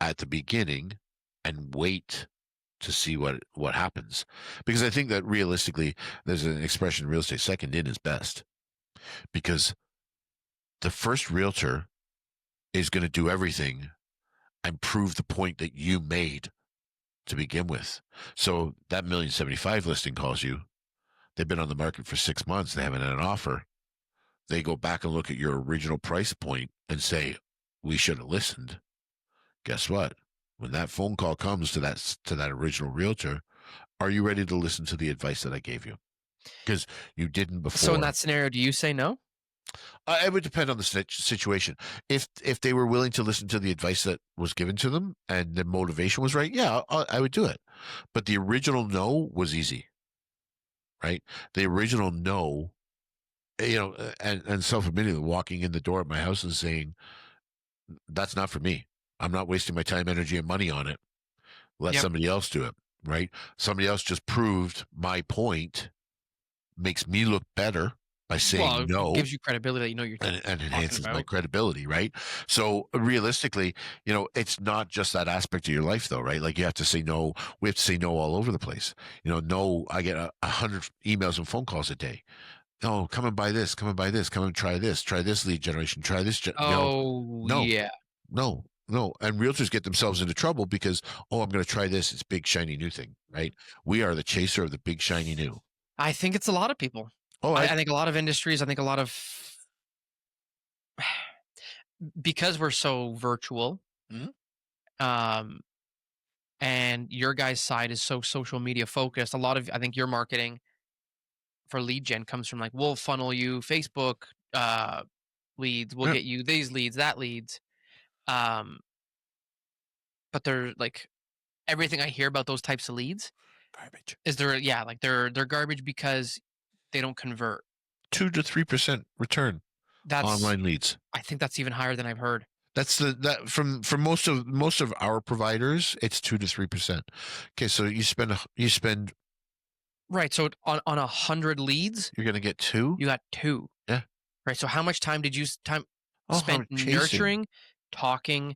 at the beginning and wait to see what happens? Because I think that realistically, there's an expression in real estate: second in is best. Because the first realtor is going to do everything and prove the point that you made to begin with. So that 1,075,000 listing calls you. They've been on the market for 6 months. They haven't had an offer. They go back and look at your original price point and say, we should have listened. Guess what? When that phone call comes to that original realtor, are you ready to listen to the advice that I gave you? Because you didn't So in before. that scenario, do you say no? It would depend on the situation. If they were willing to listen to the advice that was given to them and the motivation was right, yeah, I would do it. But the original no was easy, right? The original no, and self-admitting walking in the door of my house and saying, that's not for me. I'm not wasting my time, energy, and money on it. Let Yep. somebody else do it, right? Somebody else just proved my point, makes me look better by saying Well, it no, gives you credibility that you know you're and talking enhances my about. credibility, right? So realistically, it's not just that aspect of your life, though, right? Like you have to say no. We have to say no all over the place. No. I get 100 emails and phone calls a day. Oh, come and buy this. Come and buy this. Come and try this. Try this lead generation. Try this. Oh, No, yeah. no, no. And realtors get themselves into trouble because, oh, I'm going to try this. It's big, shiny new thing, right? We are the chaser of the big, shiny new. I think it's a lot of people. Oh, I think a lot of industries, I think a lot of because we're so virtual, Mhm. um, and your guys' side is so social media focused, a lot of I think your marketing for lead gen comes from like, we'll funnel you Facebook leads, we'll Yeah, get you these leads, that leads. Um, but they're like everything I hear about those types of leads garbage. is like they're garbage because they don't convert. 2 to 3% return That's online leads. I think that's even higher than I've heard. That's that from most of our providers, it's 2 to 3%. Okay, so you spend Right. So on 100 leads, you're gonna get two. you got two. Yeah. Right. So how much time did you time Oh, spent I'm chasing. nurturing, talking,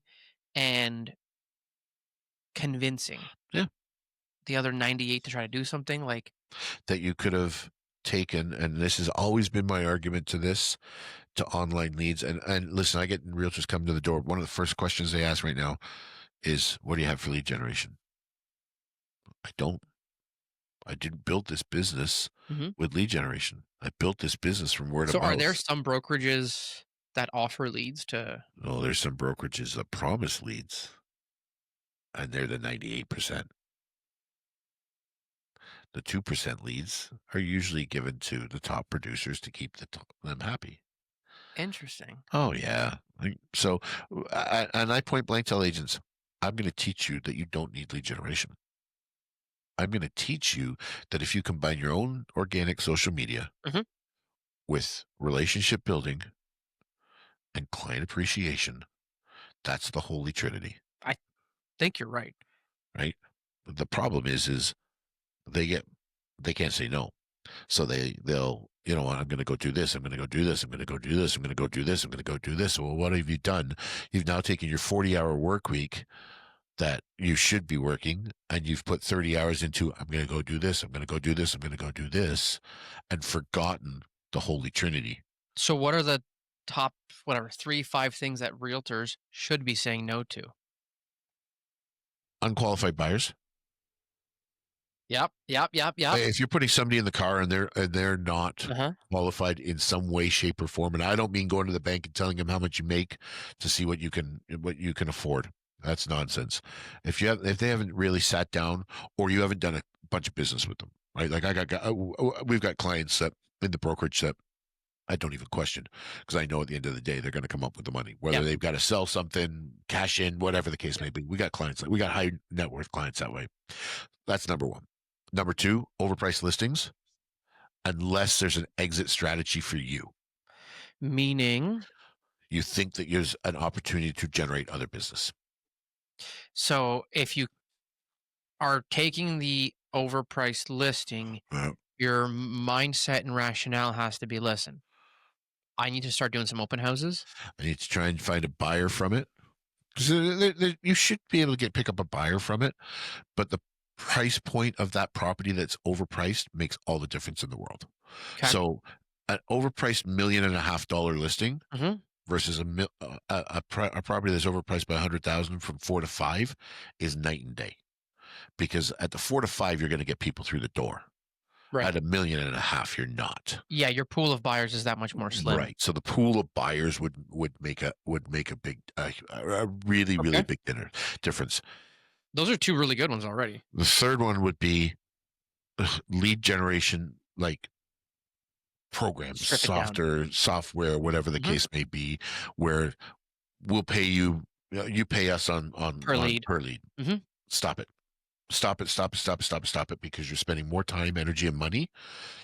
and convincing Yeah, the other 98 to try to do something? Like, that you could have taken, and this has always been my argument to this to online leads. And listen, I get realtors come to the door. One of the first questions they ask right now is, "What do you have for lead generation?" I don't. I didn't build this business mhm. with lead generation. I built this business from word of So are there mouth. some brokerages that offer leads to? Oh, there's some brokerages that promise leads, and they're the 98%. The 2% leads are usually given to the top producers to keep them happy. Interesting. Oh, yeah. So, and I point blank tell agents, I'm going to teach you that you don't need lead generation. I'm going to teach you that if you combine your own organic social media Mhm. with relationship building and client appreciation, that's the holy trinity, I think you're right. right? The problem is they get they can't say no. So they'll, I'm going to go do this. I'm going to go do this. I'm going to go do this. I'm going to go do this. I'm going to go do this. Well, what have you done? You've now taken your 40-hour work week that you should be working, and you've put 30 hours into, I'm going to go do this. I'm going to go do this. I'm going to go do this, and forgotten the Holy Trinity. So what are the top, whatever, 3, 5 things that realtors should be saying no to? Unqualified buyers. Yep, yep, yep, yep. If you're putting somebody in the car and they're not Uh-huh. qualified in some way, shape, or form, and I don't mean going to the bank and telling them how much you make to see what you can afford. That's nonsense. If they haven't really sat down, or you haven't done a bunch of business with them, right? Like we've got clients that in the brokerage that I don't even question, because I know at the end of the day they're going to come up with the money, whether Yep, they've got to sell something, cash in, whatever the case yep. may be. We got high net worth clients that way. That's number one. Number two, overpriced listings, unless there's an exit strategy for you. Meaning, You think that there's an opportunity to generate other business. so if you are taking the overpriced listing, Yeah. your mindset and rationale has to be, listen, I need to start doing some open houses. I need to try and find a buyer from it. So you should be able to pick up a buyer from it, but the price point of that property that's overpriced makes all the difference in the world. Okay. So an overpriced $1.5 million listing Mhm. versus a property that's overpriced by 100,000 from 4 to 5 is night and day. Because at the 4 to 5, you're going to get people through the door. Right. At $1.5 million, you're not. Yeah, your pool of buyers is that much more slim. Right. So the pool of buyers would make a big a really really Okay. big difference. Those are 2 really good ones already. The third one would be lead generation, like programs, Strip it down. software, whatever the Mhm. case may be, where we'll pay you, you pay us on Per lead. per lead. Mhm. Stop it. Stop it, stop it, stop it, stop it, stop it, because you're spending more time, energy, and money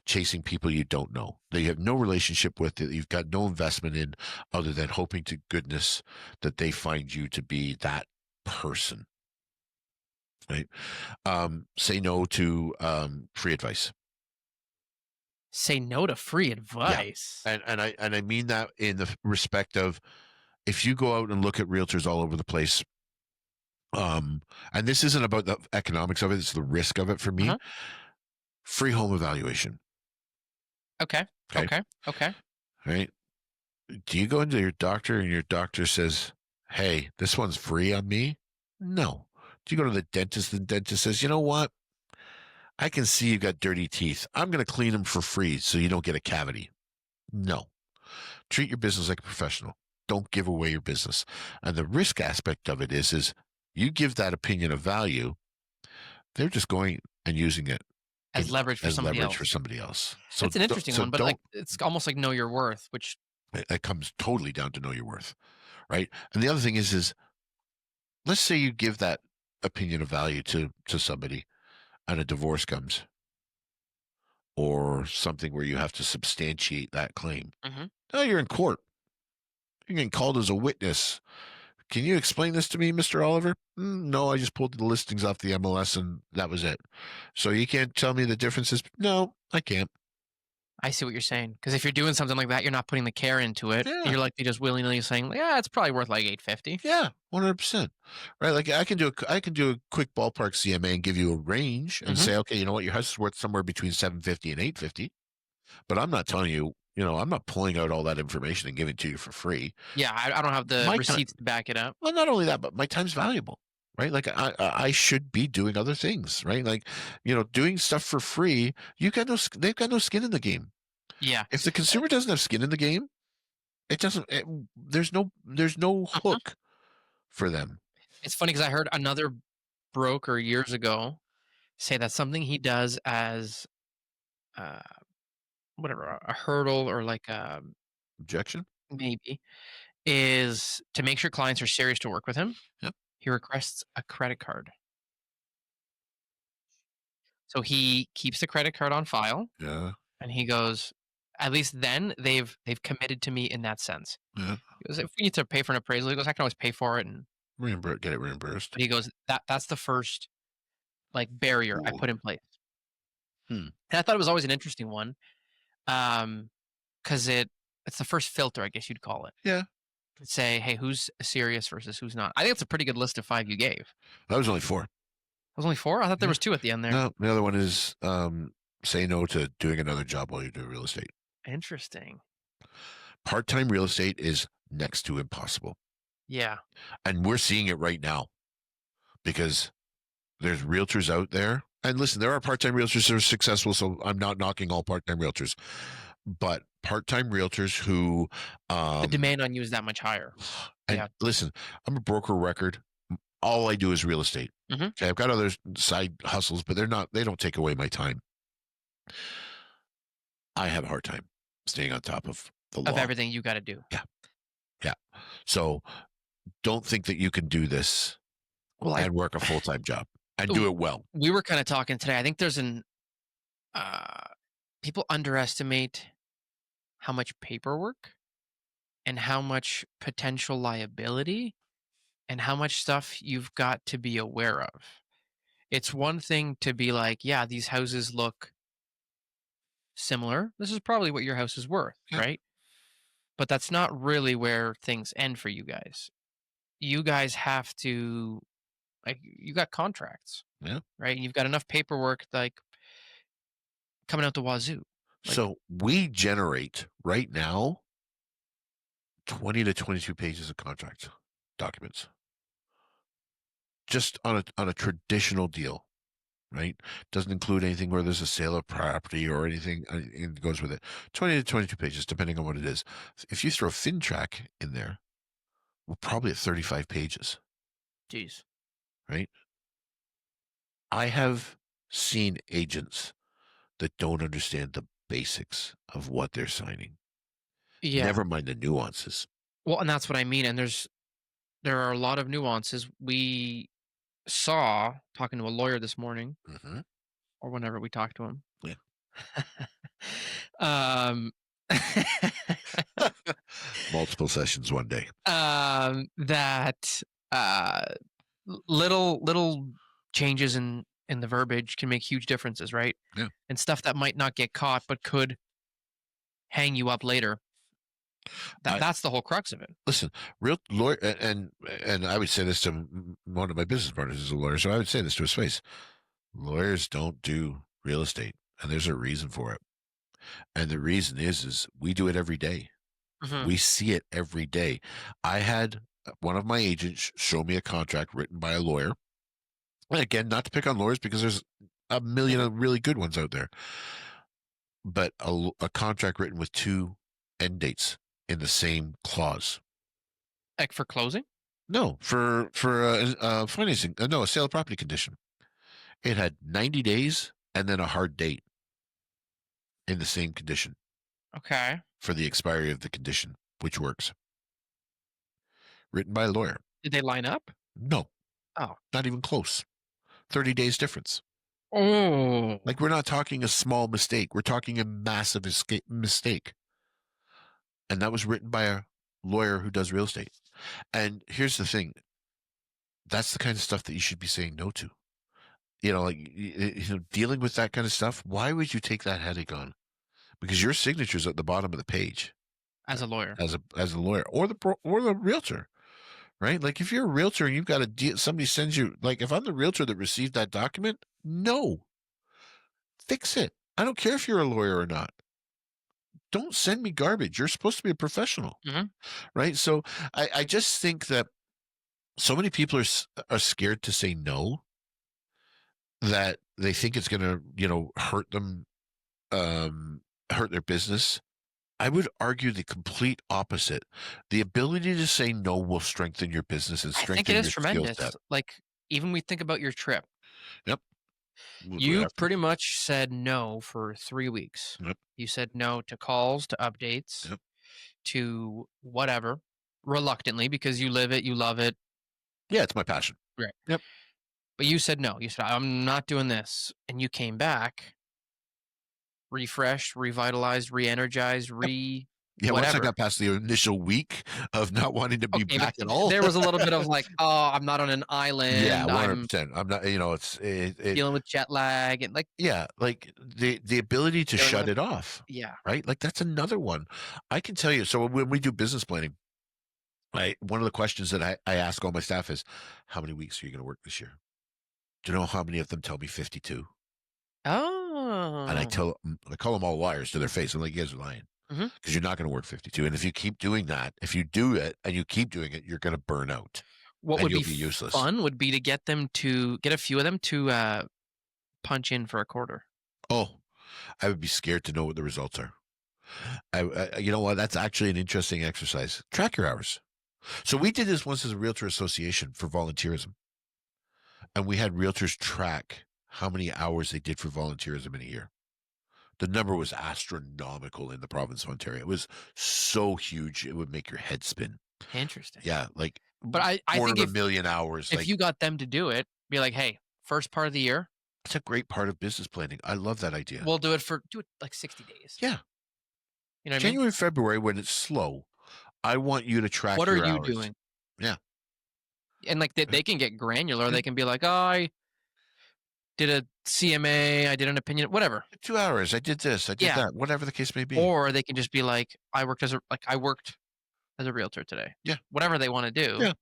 chasing people you don't know, that you have no relationship with, that you've got no investment in, other than hoping to goodness that they find you to be that person, right? Say no to free advice. Say no to free Yeah. advice. And I mean that in the respect of, if you go out and look at realtors all over the place, and this isn't about the economics of it, it's the risk of it for me. Uh-huh. Free home evaluation. Okay. Okay. Okay. Okay. Right. Do you go into your doctor and your doctor says, "Hey, this one's free on me"? No. Do you go to the dentist and the dentist says, "You know what? I can see you got dirty teeth. I'm going to clean them for free so you don't get a cavity"? No. Treat your business like a professional. Don't give away your business. And the risk aspect of it is you give that opinion of value, they're just going and using it As leverage for as somebody leverage for else. somebody else. So That's an interesting so one, but, like, don't. it's almost like know your worth, which It comes totally down to know your worth, right? And the other thing is let's say you give that opinion of value to somebody, and a divorce comes, or something where you have to substantiate that claim. mhm. Now you're in court. You're getting called as a witness. Can you explain this to me, Mr. Oliver? No, I just pulled the listings off the MLS and that was it. So you can't tell me the differences? No, I can't. I see what you're saying. Because if you're doing something like that, you're not putting the care into it. Yeah. You're likely just willy nilly saying, "Yeah, it's probably worth like 850." Yeah, 100%. Right? Like I can do a quick ballpark CMA and give you a range and Hmm. say, okay, you know what, your house is worth somewhere between 750 and 850. But I'm not telling you, I'm not pulling out all that information and giving it to you for free. Yeah, I don't have the My time, receipts to back it up. well, not only that, but my time's valuable. Right? Like I should be doing other things, right? Like, doing stuff for free, they've got no skin in the game. Yeah. If the consumer doesn't have skin in the game, it doesn't there's no Mhm. hook for them. It's funny because I heard another broker years ago say that something he does as uh, whatever a hurdle or like Objection? maybe is to make sure clients are serious to work with him. Yep. He requests a credit card. So he keeps the credit card on file Yeah. and he goes, at least then they've committed to me in that sense. Yeah. He goes, if we need to pay for an appraisal, he goes, I can always pay for it. And Get it reimbursed. but he goes, that's the first like barrier I Ooh. put in place. Hmm. And I thought it was always an interesting one. Because it's the first filter, I guess you'd call it. Yeah. Say, hey, who's serious versus who's not. I think it's a pretty good list of 5 you gave. That was only four. Was only 4? I thought there Yeah. was 2 at the end there. No, the other one is say no to doing another job while you do real estate. Interesting. Part-time real estate is next to impossible. Yeah. And we're seeing it right now because there's realtors out there. And listen, there are part-time realtors that are successful, so I'm not knocking all part-time realtors. But part-time realtors who The demand on you is that much higher. and Yeah. listen, I'm a broker record. All I do is real estate. Mhm. Okay, I've got other side hustles, but they don't take away my time. I have a hard time staying on top of the Of law. everything you gotta do. Yeah. Yeah. So don't think that you can do this Well, and work a full-time job and do w it well. we were kinda talking today. I think there's uh people underestimate how much paperwork and how much potential liability and how much stuff you've got to be aware of. It's one thing to be like, yeah, these houses look similar. This is probably what your house is worth, Yeah. right? But that's not really where things end for you guys. You guys have to like you got contracts, Yeah. right? And you've got enough paperwork like coming out the wazoo. Like So we generate right now 20 to 22 pages of contract documents just on a traditional deal, right? Doesn't include anything where there's a sale of property or anything it goes with it. 20 to 22 pages, depending on what it is. If you throw FinTrack in there, we're probably at 35 pages, geez. right? I have seen agents that don't understand the basics of what they're signing. Yeah. Never mind the nuances. Well, and that's what I mean. And there are a lot of nuances. We saw talking to a lawyer this morning Hmm. or whenever we talked to him. Yeah. um Multiple sessions one day. that uh little changes in the verbiage can make huge differences, right? Yeah. And stuff that might not get caught but could hang you up later. I That's the whole crux of it. listen, real lawyer, and I would say this to one of my business partners is a lawyer, so I would say this to his face: lawyers don't do real estate, and there's a reason for it. And the reason is we do it every day. Mhm. We see it every day. I had one of my agents show me a contract written by a lawyer. And again, not to pick on lawyers because there's a million of really good ones out there, but a contract written with two end dates in the same clause. Like for closing? No, for financing. No, a sale of property condition. It had 90 days and then a hard date in the same condition Okay. for the expiry of the condition, which works. Written by a lawyer. Did they line up? No, Oh. not even close. 30 days difference. Oh. Like we're not talking a small mistake. We're talking a massive mistake. And that was written by a lawyer who does real estate. And here's the thing, that's the kind of stuff that you should be saying no to. You know, like dealing with that kind of stuff. Why would you take that headache on? Because your signature's at the bottom of the page as a lawyer. as a lawyer or or the realtor, right? Like if you're a realtor and you've got a deal, somebody sends you like if I'm the realtor that received that document, no, fix it. I don't care if you're a lawyer or not. Don't send me garbage. You're supposed to be a professional, Mhm. right? So I just think that so many people are scared to say no that they think it's going to hurt them, hurt their business. I would argue the complete opposite. The ability to say no will strengthen your business and I think it strengthen is your skill tremendous. set. Like, even we think about your trip. Yep. You After. pretty much said no for 3 weeks. Yep. You said no to calls, to updates, Yep. to whatever, reluctantly because you live it, you love it. Yeah, it's my passion. Right. Yep. But you said no. You said, "I'm not doing this." And you came back refreshed, revitalized, re-energized, Yep. re Yeah. Once I whatever. got past the initial week of not wanting to be Okay, but back at all. there was a little bit of like, "Oh, I'm not on an Yeah, island. I'm 100%. I'm not. You know, it. dealing with jet lag," and like Yeah, like the ability to dealing shut with it off, yeah. right? Like that's another one. I can tell you. So when we do business planning, one of the questions that I ask all my staff is, how many weeks are you going to work this year? Do you know how many of them tell me 52? And Oh. I call them all liars to their face. I'm like, you guys are lying Mhm. because you're not going to work 52. And if you keep doing that, if you do it and you keep doing it, you're going to burn out What and would you'll be be useless. fun would be to get a few of them to, punch in for a quarter. Oh, I would be scared to know what the results are. You know what? That's actually an interesting exercise. Track your hours. So we did this once as a realtor association for volunteerism, and we had realtors track how many hours they did for volunteerism in a year. The number was astronomical in the province of Ontario. It was so huge, it would make your head spin. Interesting. Yeah, like But I quarter think of a million hours. if Like you got them to do it, be like, "Hey, first part of the year, it's a great part of business planning. I love that idea. we'll do it like 60 days." Yeah, You know what I mean? January, February when it's slow, I want you to track What are your you hours. doing? Yeah, And, like, yeah, they can get granular. yeah. They can be like, "Oh, I did a CMA, I did an opinion," whatever. 2 hours. I did this. I did Yeah. that. Whatever the case may be. Or they can just be like, I worked as a realtor today." Yeah, Whatever they wanna do, yeah.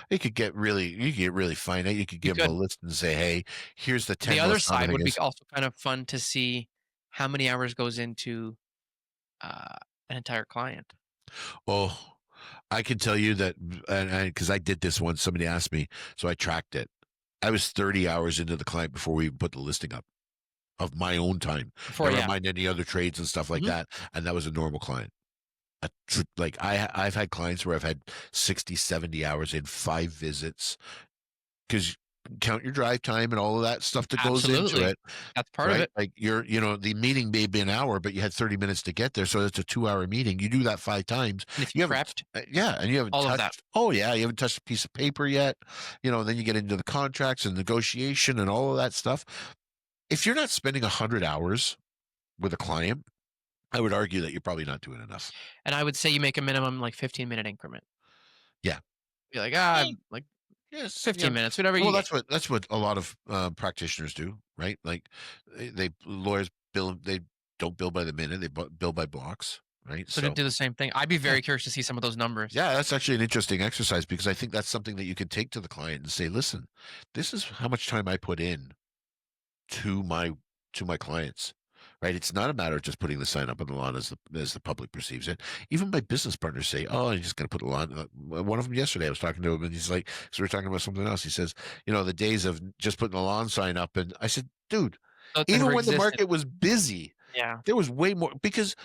You could get really finite. You could you give them a could. list and say, "Hey, here's the The 10 other most common side would be things." also kind of fun to see how many hours goes into, uh, an entire client. Oh, I can tell you that, and because I did this once, somebody asked me, so I tracked it. I was 30 hours into the client before we even put the listing up of my own time. Before Never yeah. mind any other trades and stuff like Mhm. that. And that was a normal client. Like I've had clients where I've had 60, 70 hours in 5 visits because count your drive time and all of that stuff that goes into Absolutely. it. That's part of Right? it. Like the meeting may be an hour, but you had 30 minutes to get there. So it's a 2 hour meeting. You do that 5 times. And if you You haven't, prepped, yeah. And you haven't all of that. touched, oh, yeah. You haven't touched a piece of paper yet. Then you get into the contracts and negotiation and all of that stuff. If you're not spending 100 hours with a client, I would argue that you're probably not doing enough. And I would say you make a minimum, like, 15-minute increment. Yeah. Be like, Yeah. like, Yes. Yeah. 15 minutes, whatever Well, you get. that's what a lot of practitioners do, right? Like lawyers bill, they don't bill by the minute, they bill by blocks, right? So to So, do the same thing. I'd be yeah. very curious to see some of those numbers. Yeah, that's actually an interesting exercise because I think that's something that you could take to the client and say, "Listen, this is how much time I put in to my clients." Right? It's not a matter of just putting the sign up on the lawn as the public perceives it. Even my business partners say, "Oh, I'm just going to put a lawn." One of them yesterday, I was talking to him, and he's like, "So we're talking about something else." He says, the days of just putting a lawn sign up," and I said, "Dude, So it's even never when the existed. market was busy, Yeah. there was way more because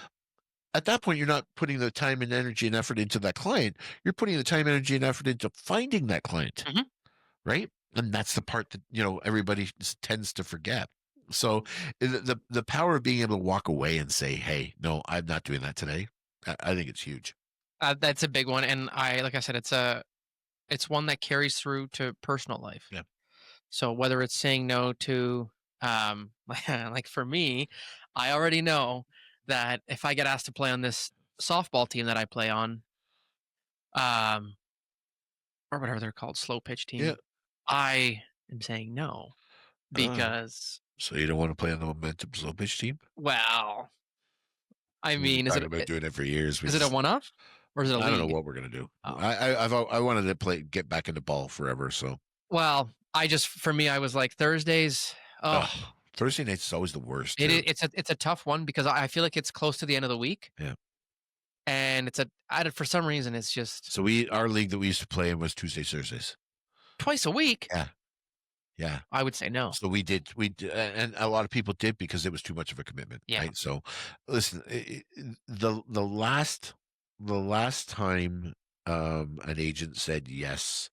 at that point, you're not putting the time and energy and effort into that client. You're putting the time, energy, and effort into finding that client, Mhm. right? And that's the part that everybody tends to forget. So the power of being able to walk away and say, "Hey, no, I'm not doing that today." I think it's huge. That's a big one, and like I said, it's one that carries through to personal life. Yeah. So whether it's saying no to, like for me, I already know that if I get asked to play on this softball team that I play on, um, or whatever they're called, slow pitch Yeah. team. I am saying no Oh, because, so you don't want to play on the momentum slow pitch team? well, I We've been mean, talking about doing it for years. We is it a just, one-off or is it a I don't know league? what we're gonna do. Oh, I wanted to play, get back into ball forever. So, well, I just for me, I was like Thursdays. Oh, Thursday nights is always the worst too. it's a tough one because I feel like it's close to the end of the week, Yeah. and it's a I don't for some reason it's just So our league that we used to play in was Tuesdays, Thursdays. twice a week. Yeah. Yeah. I would say no. So and a lot of people did because it was too much of a commitment, Yeah. right? So, listen, the last time an agent said yes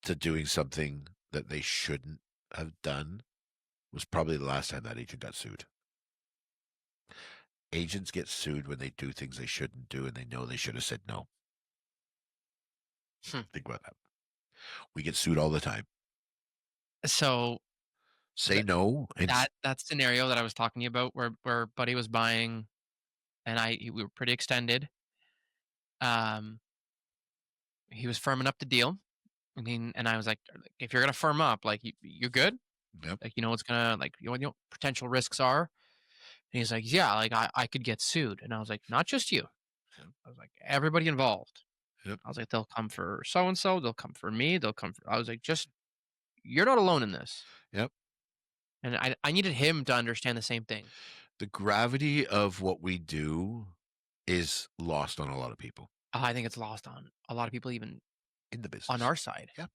to doing something that they shouldn't have done was probably the last time that agent got sued. Agents get sued when they do things they shouldn't do, and they know they should have said no. Hmm. Think about that. We get sued all the time. So Say no, and that scenario that I was talking to you about where buddy was buying and we were pretty extended. Um, he was firming up the deal, and I was like, if you're gonna firm up, like you good, yep, like you know what's gonna like you know what potential risks are. And he's like, yeah, like I could get sued, and I was like, not just you. yep, I was like, everybody involved. yep, I was like, they'll come for so and so, they'll come for me, they'll come for. I was like, just you're not alone in this, yep. and I needed him to understand the same thing. The gravity of what we do is lost on a lot of people I think it's lost on a lot of people, even in the on business. our side. Yep,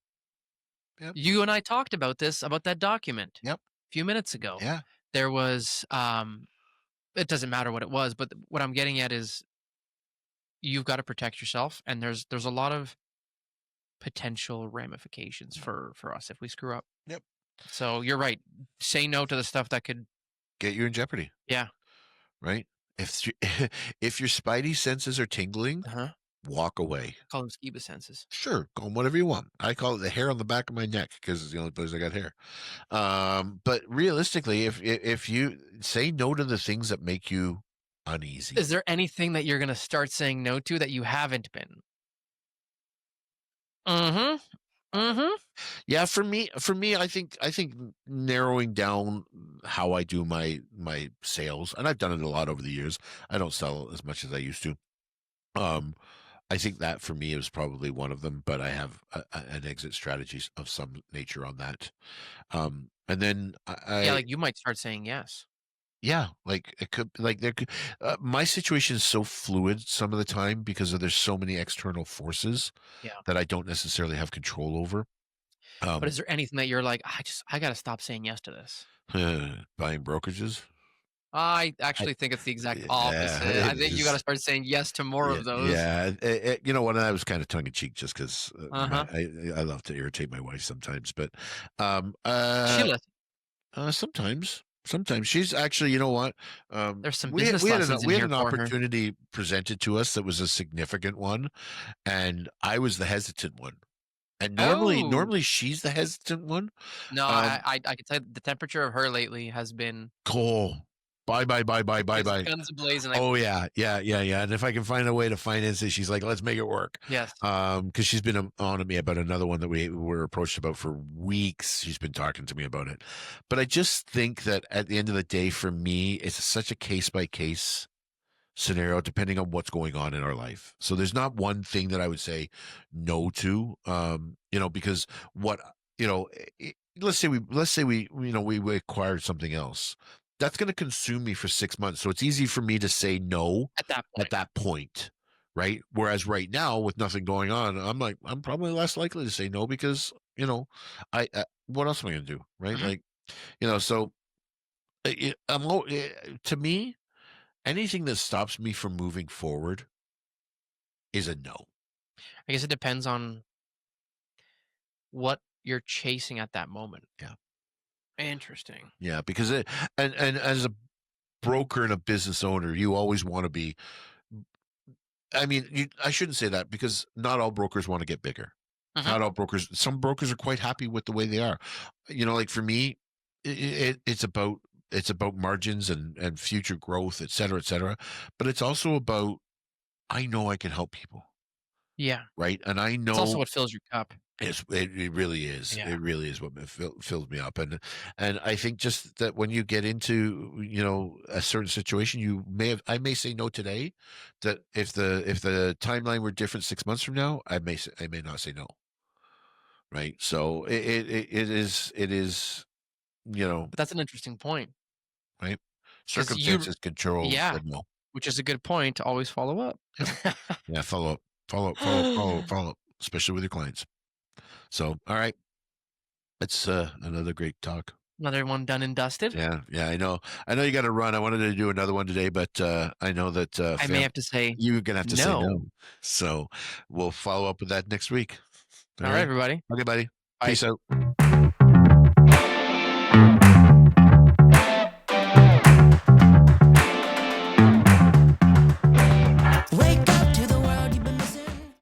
yep, You and I talked about this, about that document yep, a few minutes ago. yeah. There was, it doesn't matter what it was, but what I'm getting at is you've got to protect yourself, and there's a lot of potential ramifications for us if we screw up. Yep. So you're right. Say no to the stuff that could, Get you in jeopardy, yeah, right? If if your spidey senses are tingling, uh-huh. walk away. Call them scuba senses. Sure, call them whatever you want. I call it the hair on the back of my neck because it's the only place I got hair. But realistically, if you say no to the things that make you uneasy, Is there anything that you're gonna start saying no to that you haven't been? Mm-hmm. Mm-hmm. yeah, for me, I think narrowing down how I do my sales, and I've done it a lot over the years. I don't sell as much as I used to. Um, I think that for me is probably one of them, but I have an exit strategy of some nature on that. And then Yeah, like you might start saying yes. yeah, like it could, like there could, my situation is so fluid some of the time because there's so many external forces Yeah. that I don't necessarily have control over. But Um, is there anything that you're like, I gotta stop saying yes to this? buying brokerages. I I, actually think it's the exact yeah, opposite. I it think you gotta is. start saying yes to more Yeah, of those. yeah. You know what? I was kind of tongue in cheek just because Uh-huh. I love to irritate my wife sometimes, but um, She uh, listens. sometimes she's actually, you know what? There's some business lessons in We had here an for her. opportunity presented to us that was a significant one, and I was the hesitant one. And Oh! normally she's the hesitant one. No, Um, I can tell you the temperature of her lately has been Cole, bye, bye, bye, bye, bye, it's bye. guns a-blazing, like Oh yeah, yeah, yeah, yeah. And if I can find a way to finance it, she's like, let's make it work. yes. Because she's been on to me about another one that we were approached about for weeks. She's been talking to me about it. But I just think that at the end of the day, for me, it's such a case by case scenario depending on what's going on in our life. So there's not one thing that I would say no to. Because what let's say we acquired something else. That's going to consume me for 6 months. So it's easy for me to say no At that at point. that point. Right. Whereas right now, with nothing going on, I'm probably less likely to say no because, what else am I going to do? Right. Mhm. Like, so to me, anything that stops me from moving forward is a no. I guess it depends on what you're chasing at that moment. Yeah. Interesting. Yeah. Because and as a broker and a business owner, you always want to be, I mean, I shouldn't say that because not all brokers want to get bigger. Mhm. Not all brokers, some brokers are quite happy with the way they are. Like for me, it's about margins and future growth, et cetera, et cetera. But it's also about, I know I can help people. Yeah. right? And I It's also know what fills your cup. it really is. Yeah. It really is what fills me up. And I think just that when you get into, a certain situation, I may say no today. That if the timeline were different 6 months from now, I may not say no. Right. So it is, But that's an interesting point right. because you Circumstances control yeah, said no. which is a good point to always follow up. Yep. Yeah. Follow up. Follow up. Follow up. Follow up. Follow up. Especially with your clients. So, all right. It's another great talk. Another one done and dusted. Yeah, yeah, I know. I know you got to run. I wanted to do another one today, but I know that I may have to say you're gonna have to say no. no. So we'll follow up with that next week. All All right, right. everybody. Okay, buddy. Bye. Peace out.